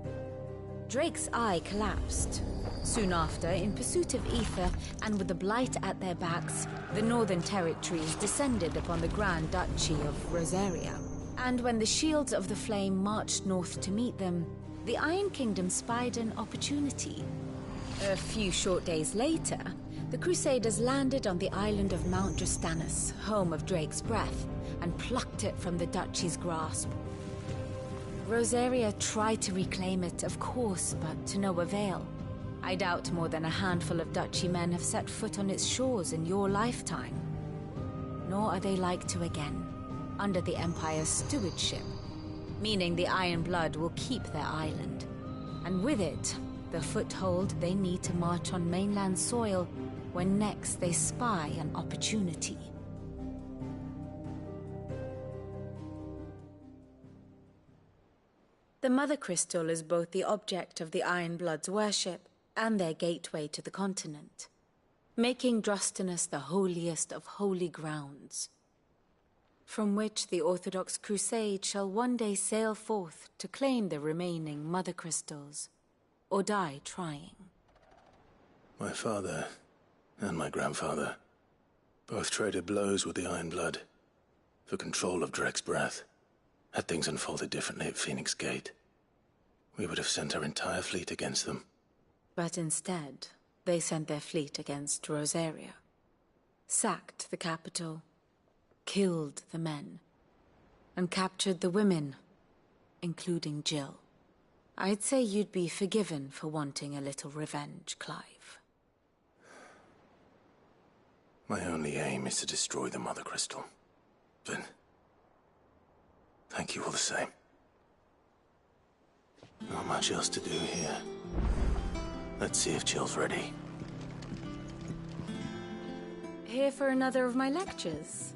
Drake's eye collapsed. Soon after, in pursuit of ether, and with the Blight at their backs, the Northern Territories descended upon the Grand Duchy of Rosaria. And when the Shields of the Flame marched north to meet them, the Iron Kingdom spied an opportunity. A few short days later, the Crusaders landed on the island of Mount Drastanus, home of Drake's Breath, and plucked it from the Duchy's grasp. Rosaria tried to reclaim it, of course, but to no avail. I doubt more than a handful of Duchy men have set foot on its shores in your lifetime. Nor are they like to again, under the Empire's stewardship, meaning the Iron Blood will keep their island. And with it, the foothold they need to march on mainland soil when next they spy an opportunity. The Mother Crystal is both the object of the Ironbloods' worship and their gateway to the continent, making Drostanus the holiest of holy grounds, from which the Orthodox Crusade shall one day sail forth to claim the remaining Mother Crystals, or die trying. My father and my grandfather both traded blows with the Ironblood for control of Drek's breath. Had things unfolded differently at Phoenix Gate, we would have sent our entire fleet against them. But instead, they sent their fleet against Rosaria, sacked the capital, killed the men, and captured the women, including Jill. I'd say you'd be forgiven for wanting a little revenge, Clive. My only aim is to destroy the Mother Crystal. But thank you all the same. Not much else to do here. Let's see if Jill's ready. Here for another of my lectures?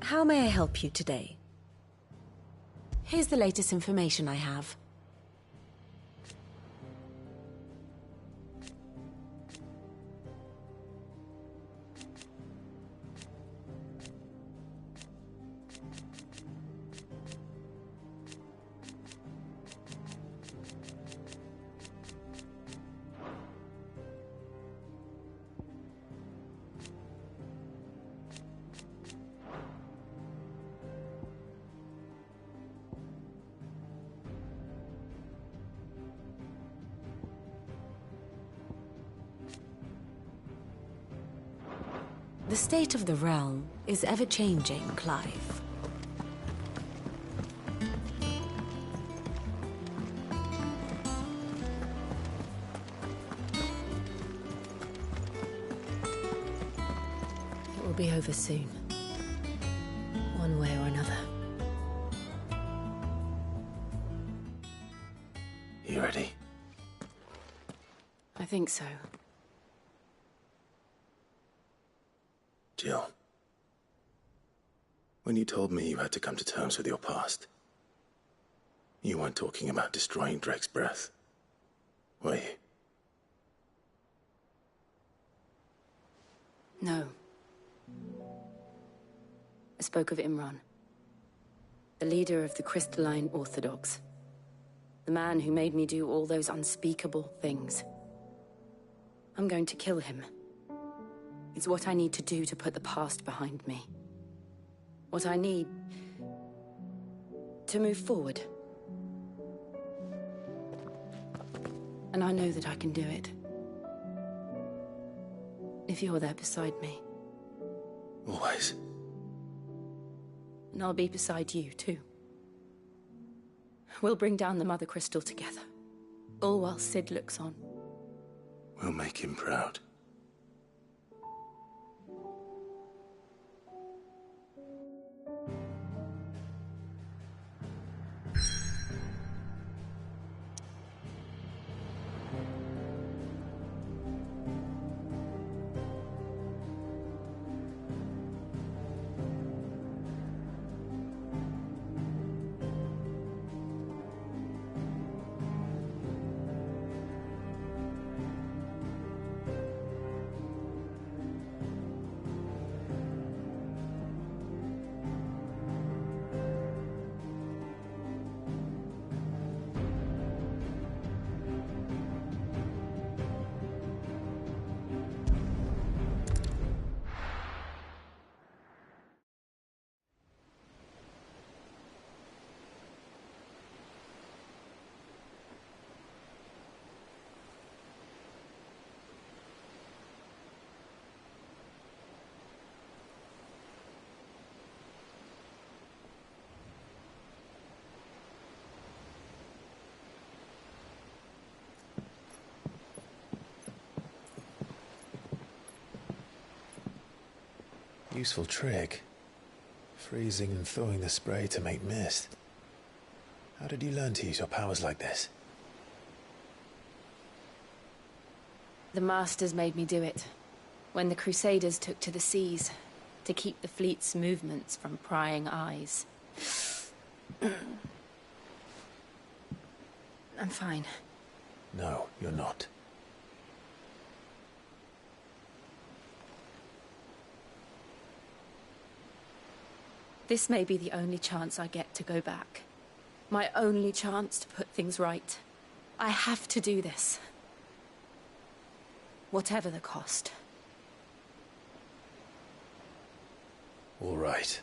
How may I help you today? Here's the latest information I have. The state of the realm is ever-changing, Clive. It will be over soon, one way or another. You ready? I think so. Jill, when you told me you had to come to terms with your past, you weren't talking about destroying Drek's breath, were you? No. I spoke of Imran, the leader of the Crystalline Orthodox, the man who made me do all those unspeakable things. I'm going to kill him. It's what I need to do to put the past behind me. What I need to move forward. And I know that I can do it. If you're there beside me. Always. And I'll be beside you, too. We'll bring down the Mother Crystal together. All while Sid looks on. We'll make him proud. Useful trick. Freezing and thawing the spray to make mist. How did you learn to use your powers like this? The Masters made me do it. When the Crusaders took to the seas, to keep the fleet's movements from prying eyes. I'm fine. No, you're not. This may be the only chance I get to go back. My only chance to put things right. I have to do this. Whatever the cost. All right.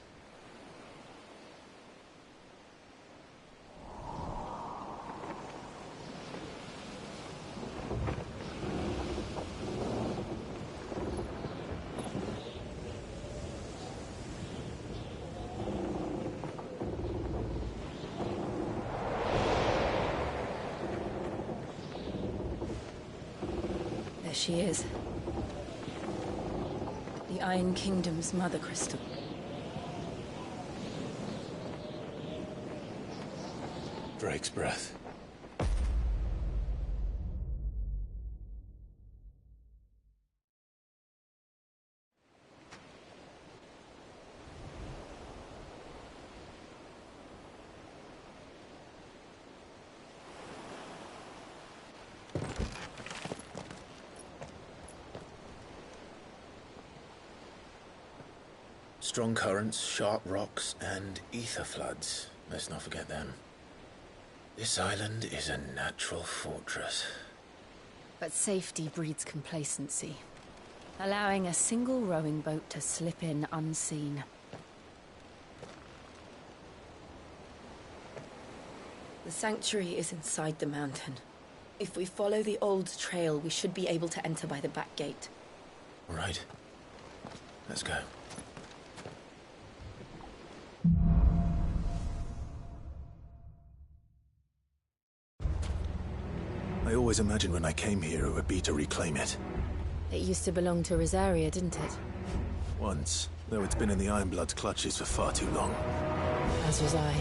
There she is. The Iron Kingdom's mother crystal. Drake's breath. Strong currents, sharp rocks, and ether floods. Let's not forget them. This island is a natural fortress. But safety breeds complacency. Allowing a single rowing boat to slip in unseen. The sanctuary is inside the mountain. If we follow the old trail, we should be able to enter by the back gate. All right. Let's go. I always imagined when I came here it would be to reclaim it. It used to belong to Rosaria, didn't it? Once, though it's been in the Ironblood's clutches for far too long. As was I.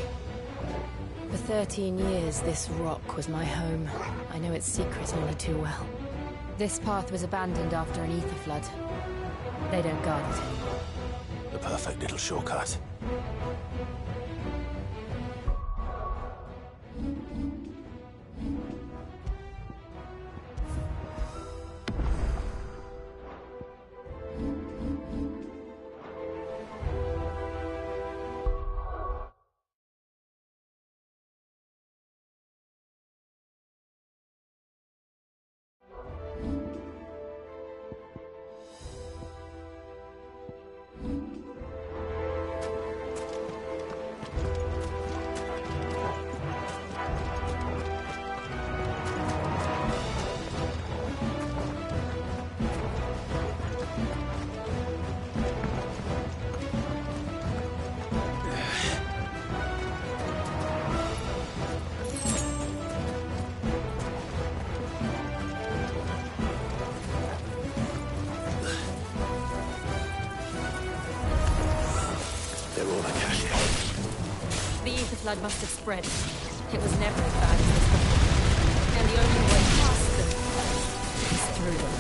For 13 years, this rock was my home. I know its secret only too well. This path was abandoned after an ether flood. They don't guard it anymore. The perfect little shortcut. The flood must have spread. It was never as bad as this before. And the only way past them is through them.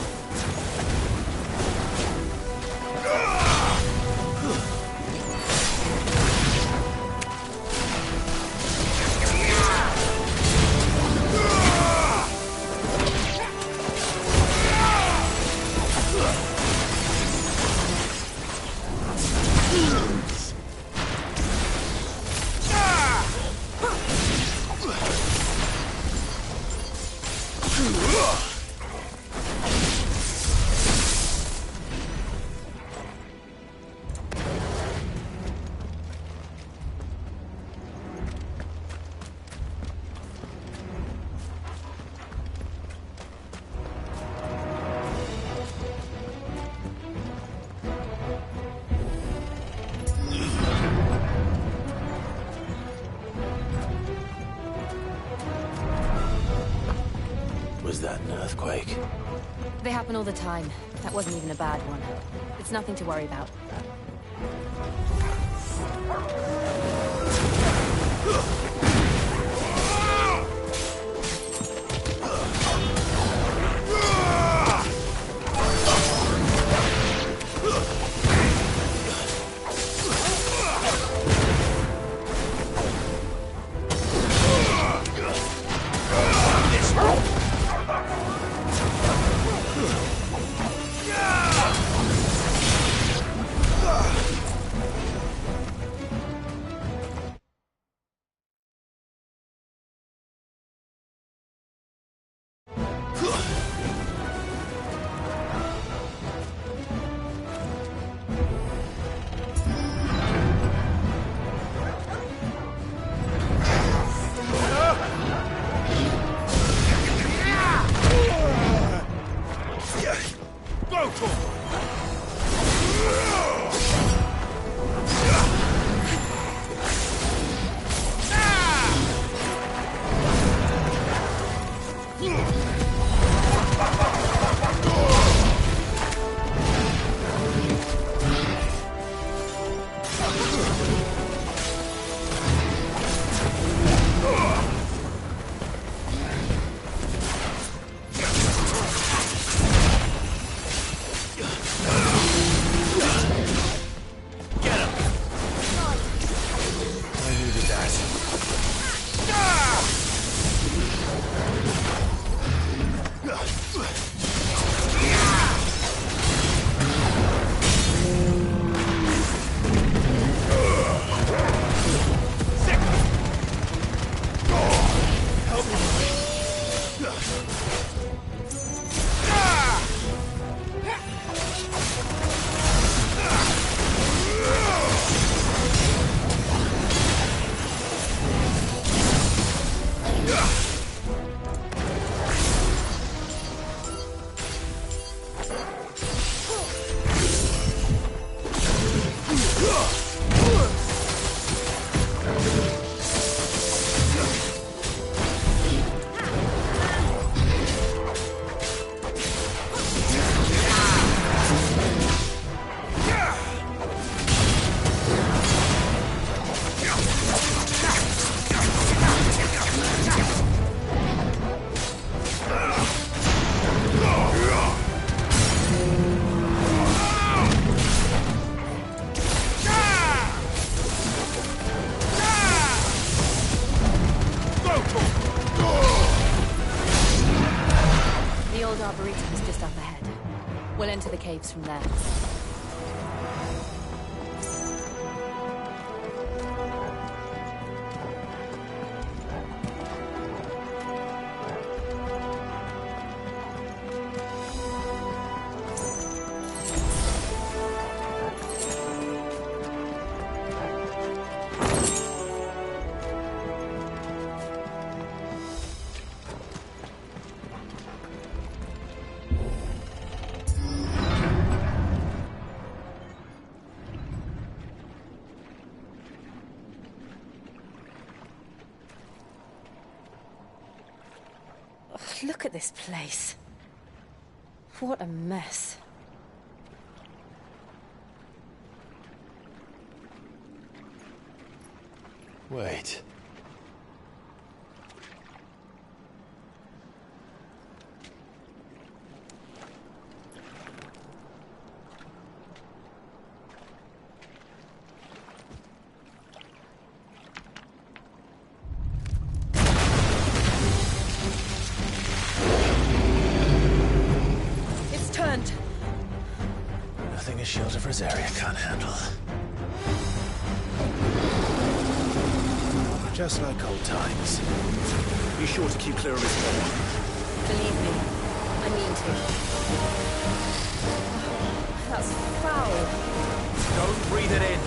Was that an earthquake? They happen all the time. That wasn't even a bad one. It's nothing to worry about. return to the caves from there. Look at this place. What a mess. Wait. Nothing a shield of Rosaria can't handle. Just like old times. Be sure to keep clear of his wall. Believe me, I mean to. That's foul. Don't breathe it in.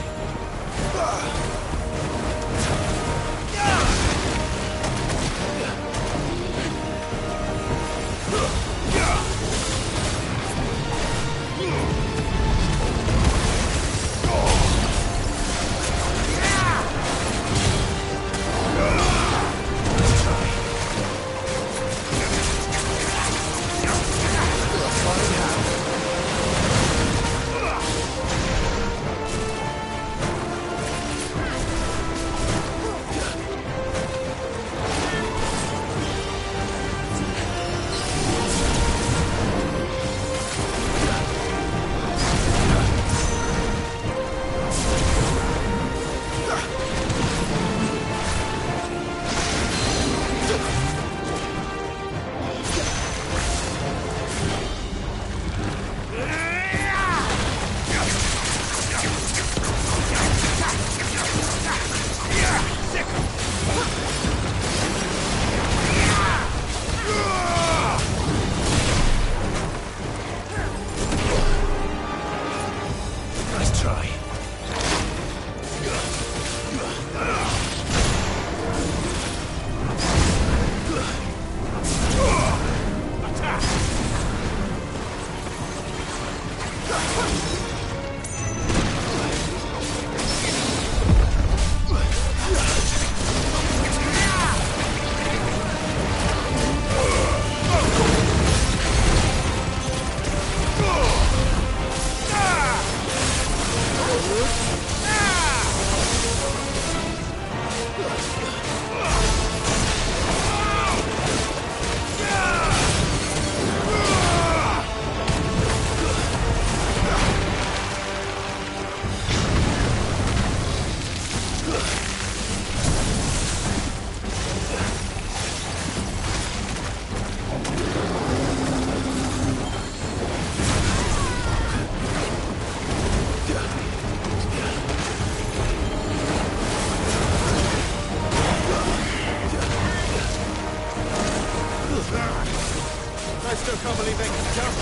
I still can't believe they can jump.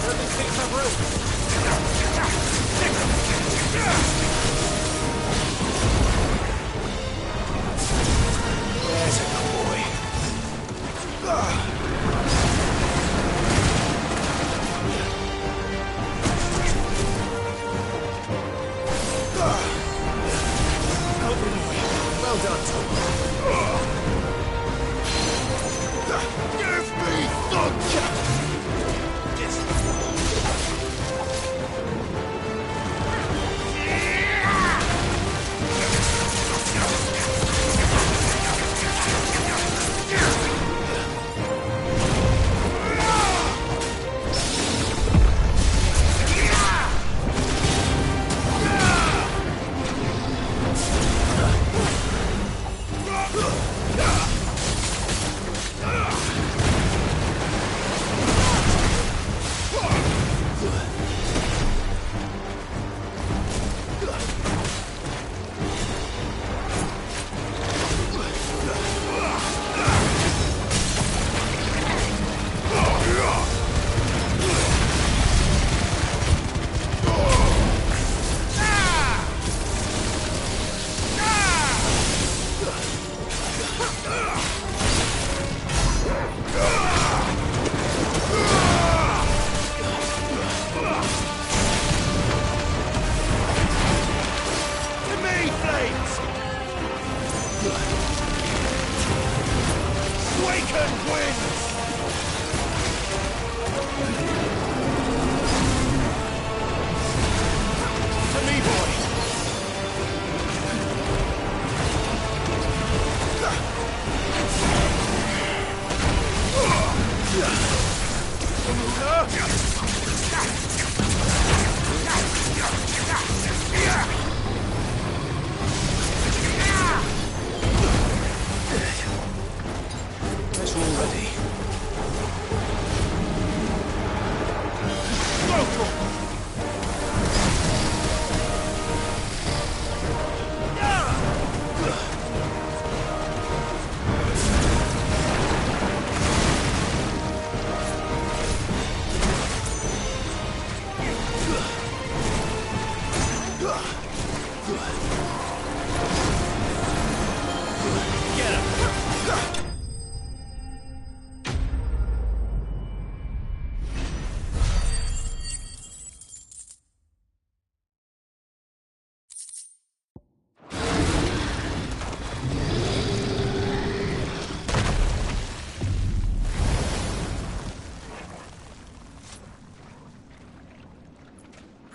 Where do these things have room? There's a boy. Well done, Tom. Give me thunder!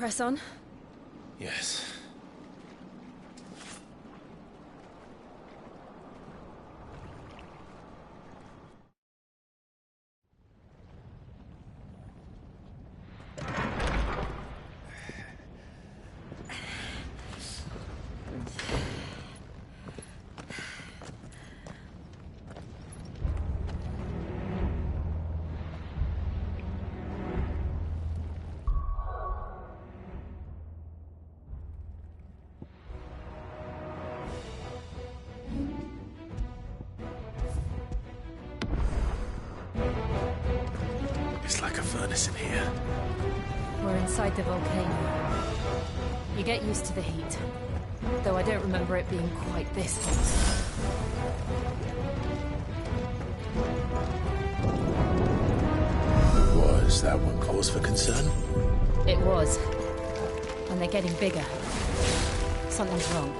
Press on. Yes. It's like a furnace in here. We're inside the volcano. You get used to the heat, though I don't remember it being quite this hot. Was that one cause for concern? It was. And they're getting bigger. Something's wrong.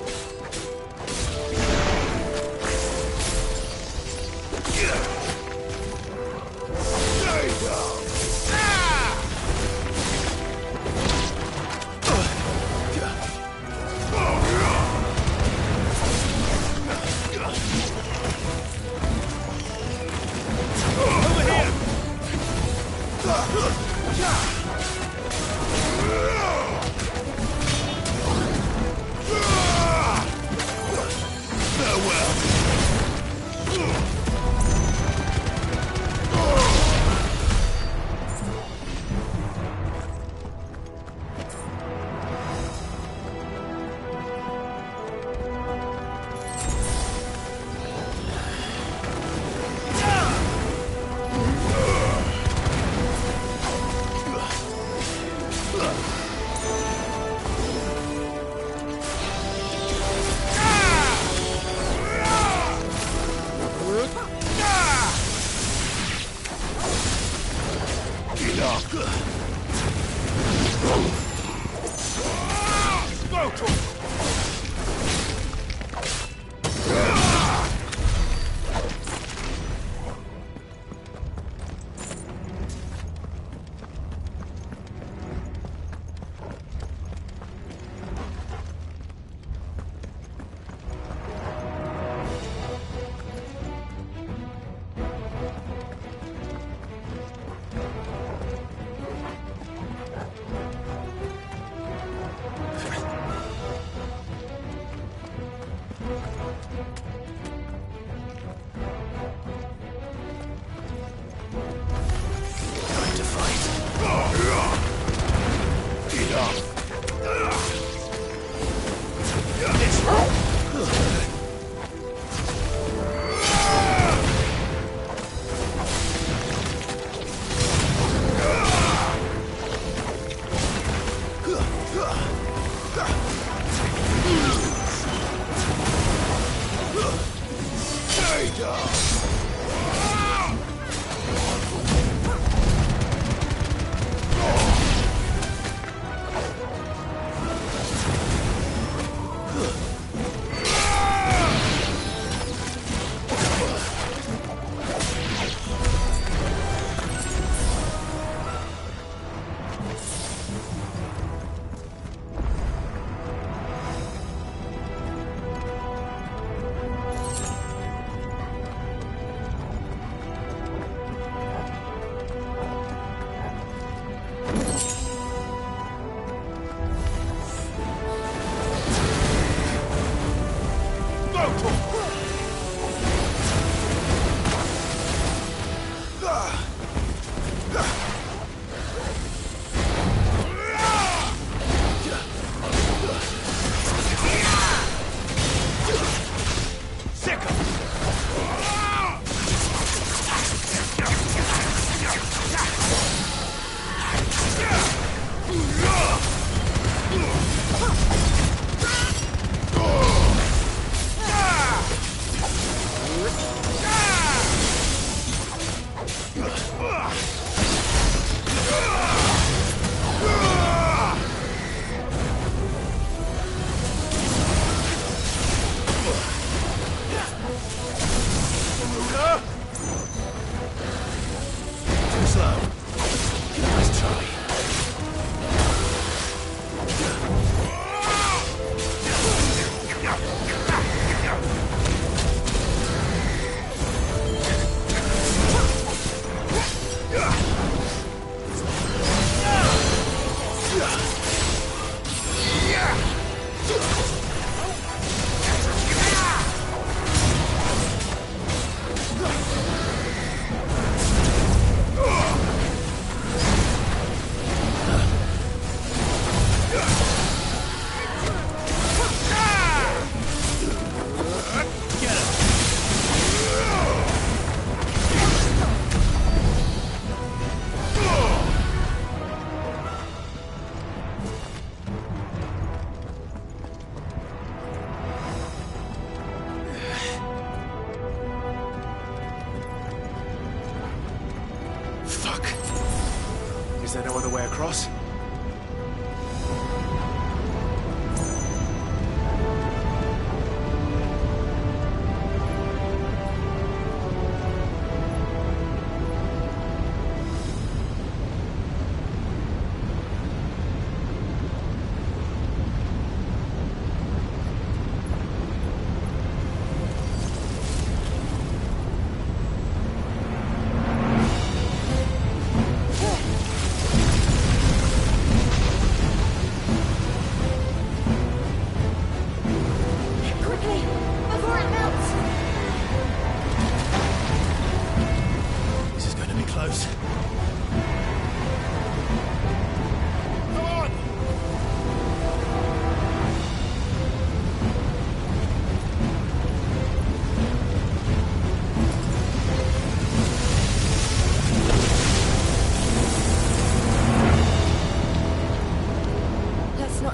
there no other way across?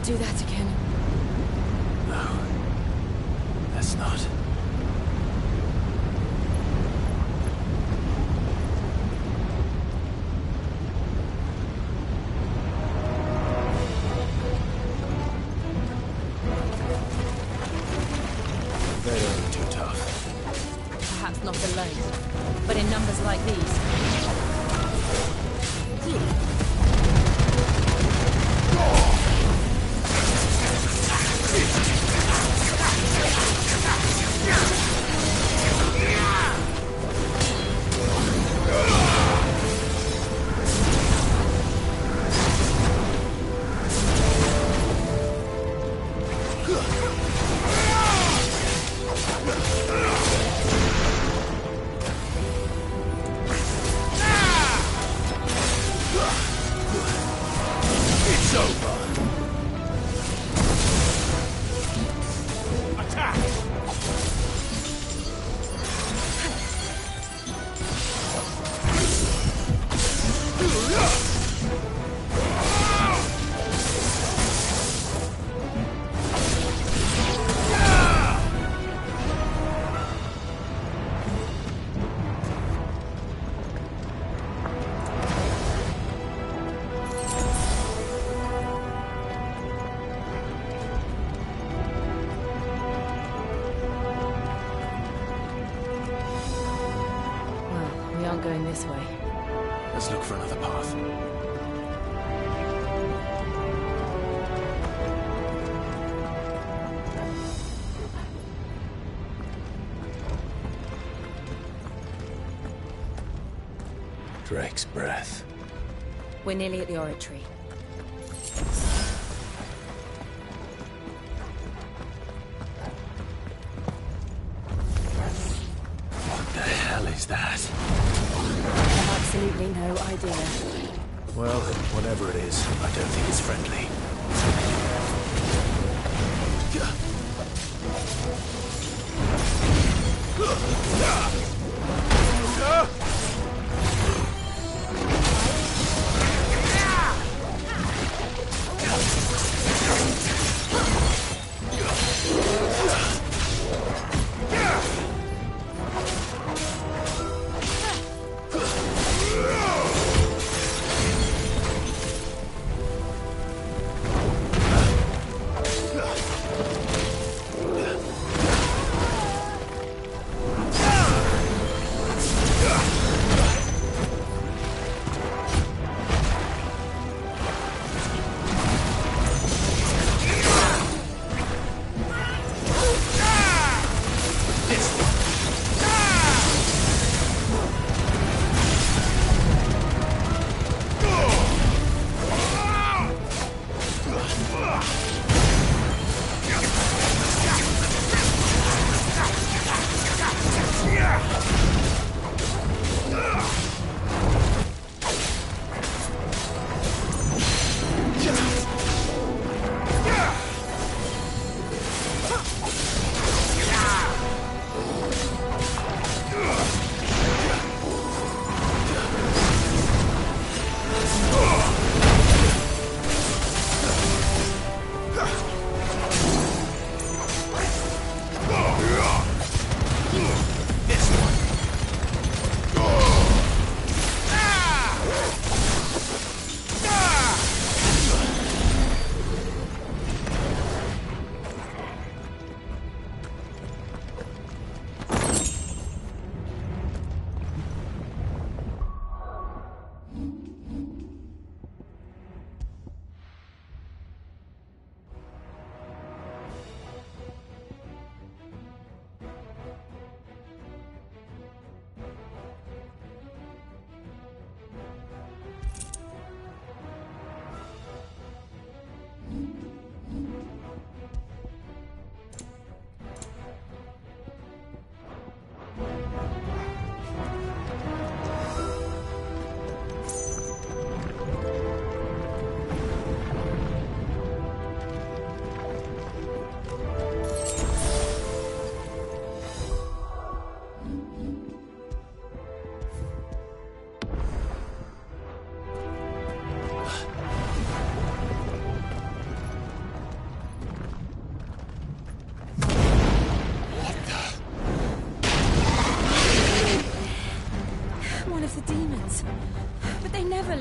Do that again. No. Let's not. They're too tough. Perhaps not alone, but in numbers like these. It's over. Attack! We aren't going this way. Let's look for another path. Drake's breath. We're nearly at the oratory. What the hell is that? Absolutely no idea. Well, whatever it is, I don't think it's friendly.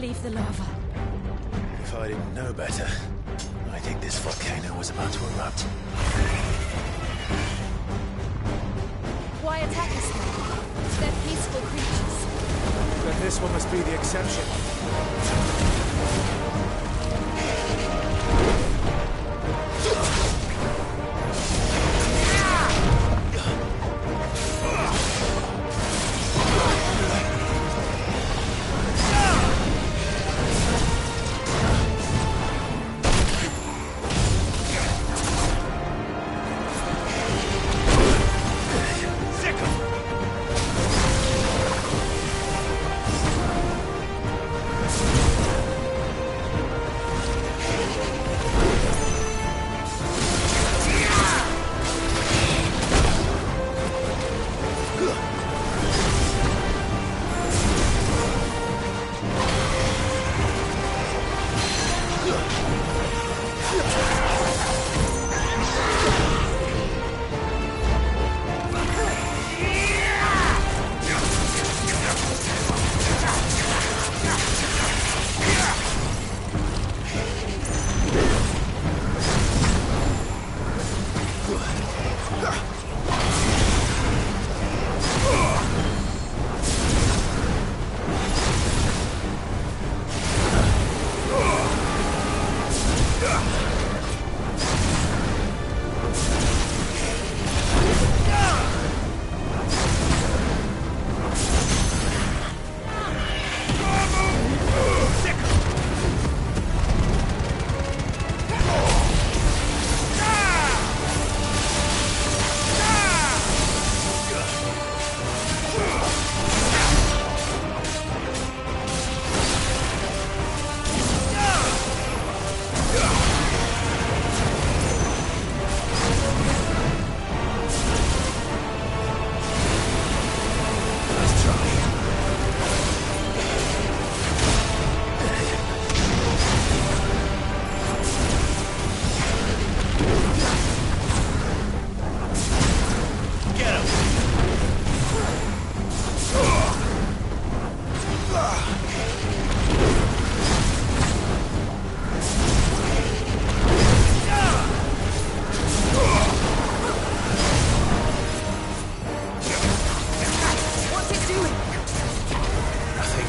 relieve the lava. If I didn't know better, I think this volcano was about to erupt. Why attack us then? They're peaceful creatures. Then this one must be the exception.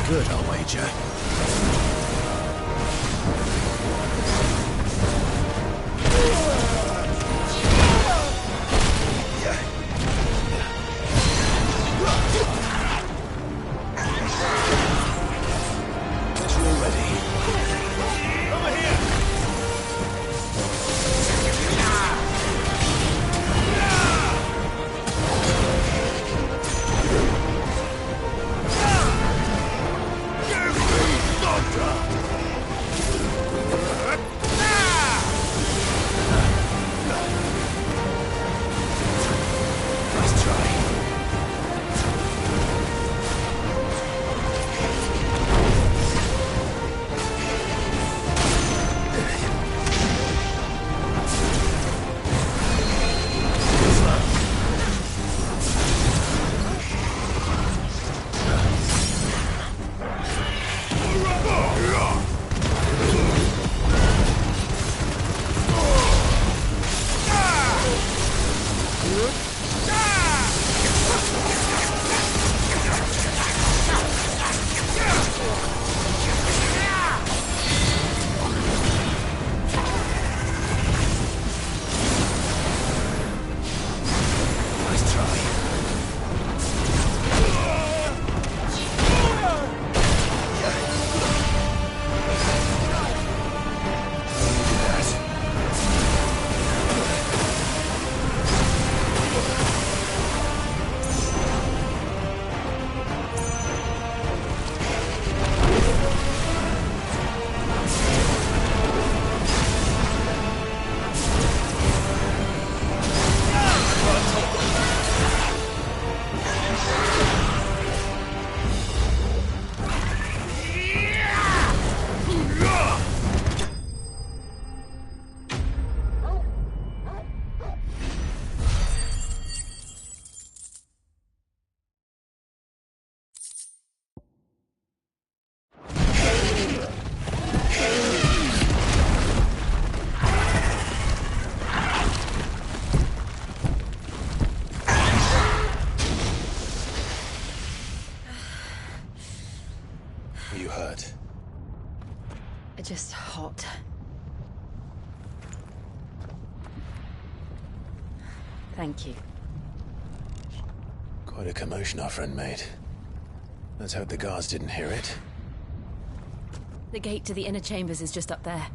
Good, I'll wager. hurt? Just hot. Thank you. Quite a commotion our friend made. Let's hope the guards didn't hear it. The gate to the inner chambers is just up there.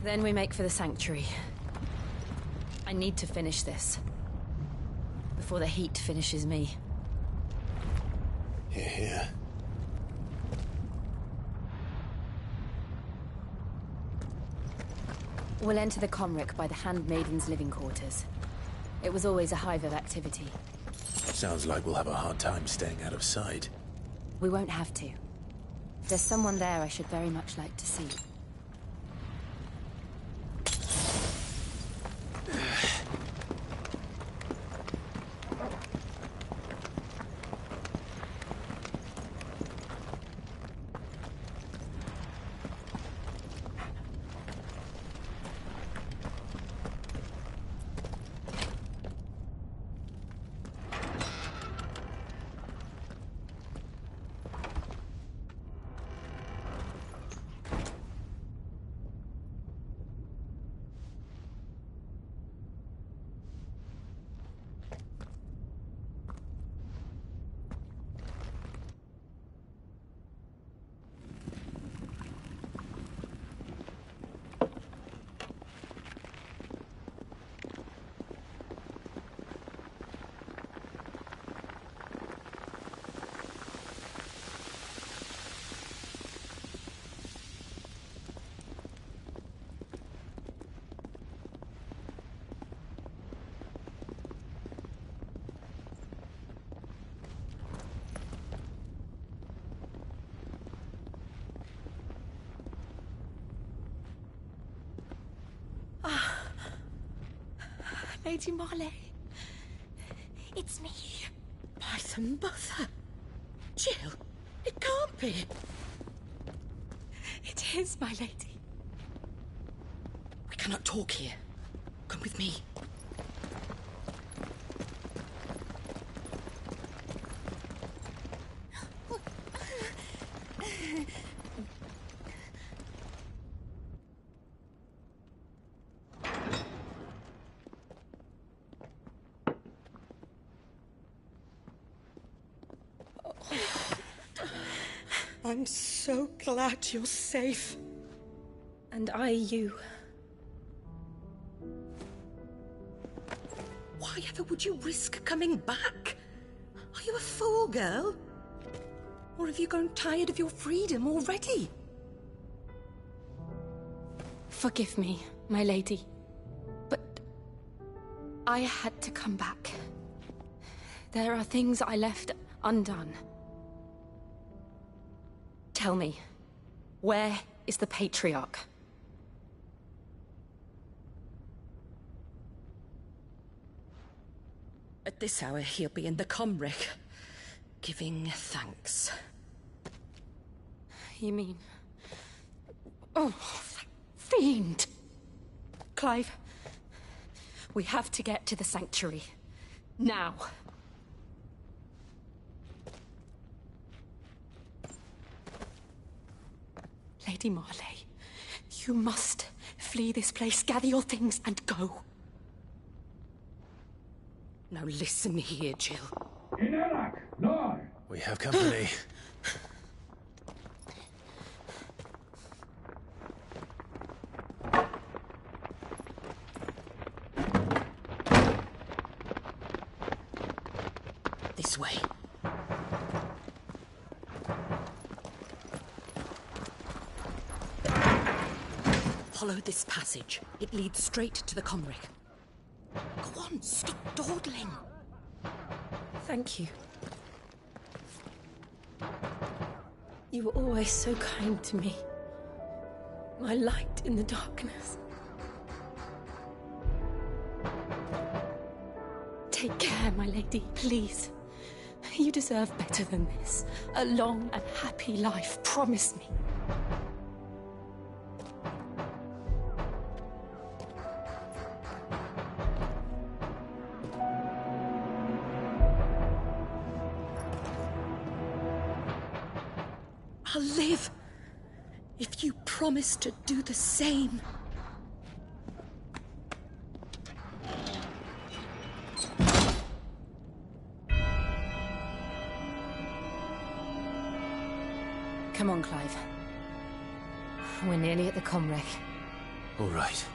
Then we make for the sanctuary. I need to finish this. Before the heat finishes me. Hear, hear. We'll enter the Comric by the Handmaiden's living quarters. It was always a hive of activity. Sounds like we'll have a hard time staying out of sight. We won't have to. There's someone there I should very much like to see. Lady Marley. It's me. By the mother. Jill, it can't be. It is, my lady. We cannot talk here. Come with me. I'm so glad you're safe. And I you. Why ever would you risk coming back? Are you a fool, girl? Or have you grown tired of your freedom already? Forgive me, my lady. But I had to come back. There are things I left undone. Tell me, where is the Patriarch? At this hour, he'll be in the Comric, giving thanks. You mean... Oh, that fiend! Clive, we have to get to the sanctuary. Now. Lady Marley, you must flee this place, gather your things, and go. Now listen here, Jill. We have company. This way. Follow this passage. It leads straight to the Comric. Go on, stop dawdling. Thank you. You were always so kind to me. My light in the darkness. Take care, my lady, please. You deserve better than this. A long and happy life, promise me. I'll live if you promise to do the same. Come on, Clive. We're nearly at the comwreck. All right.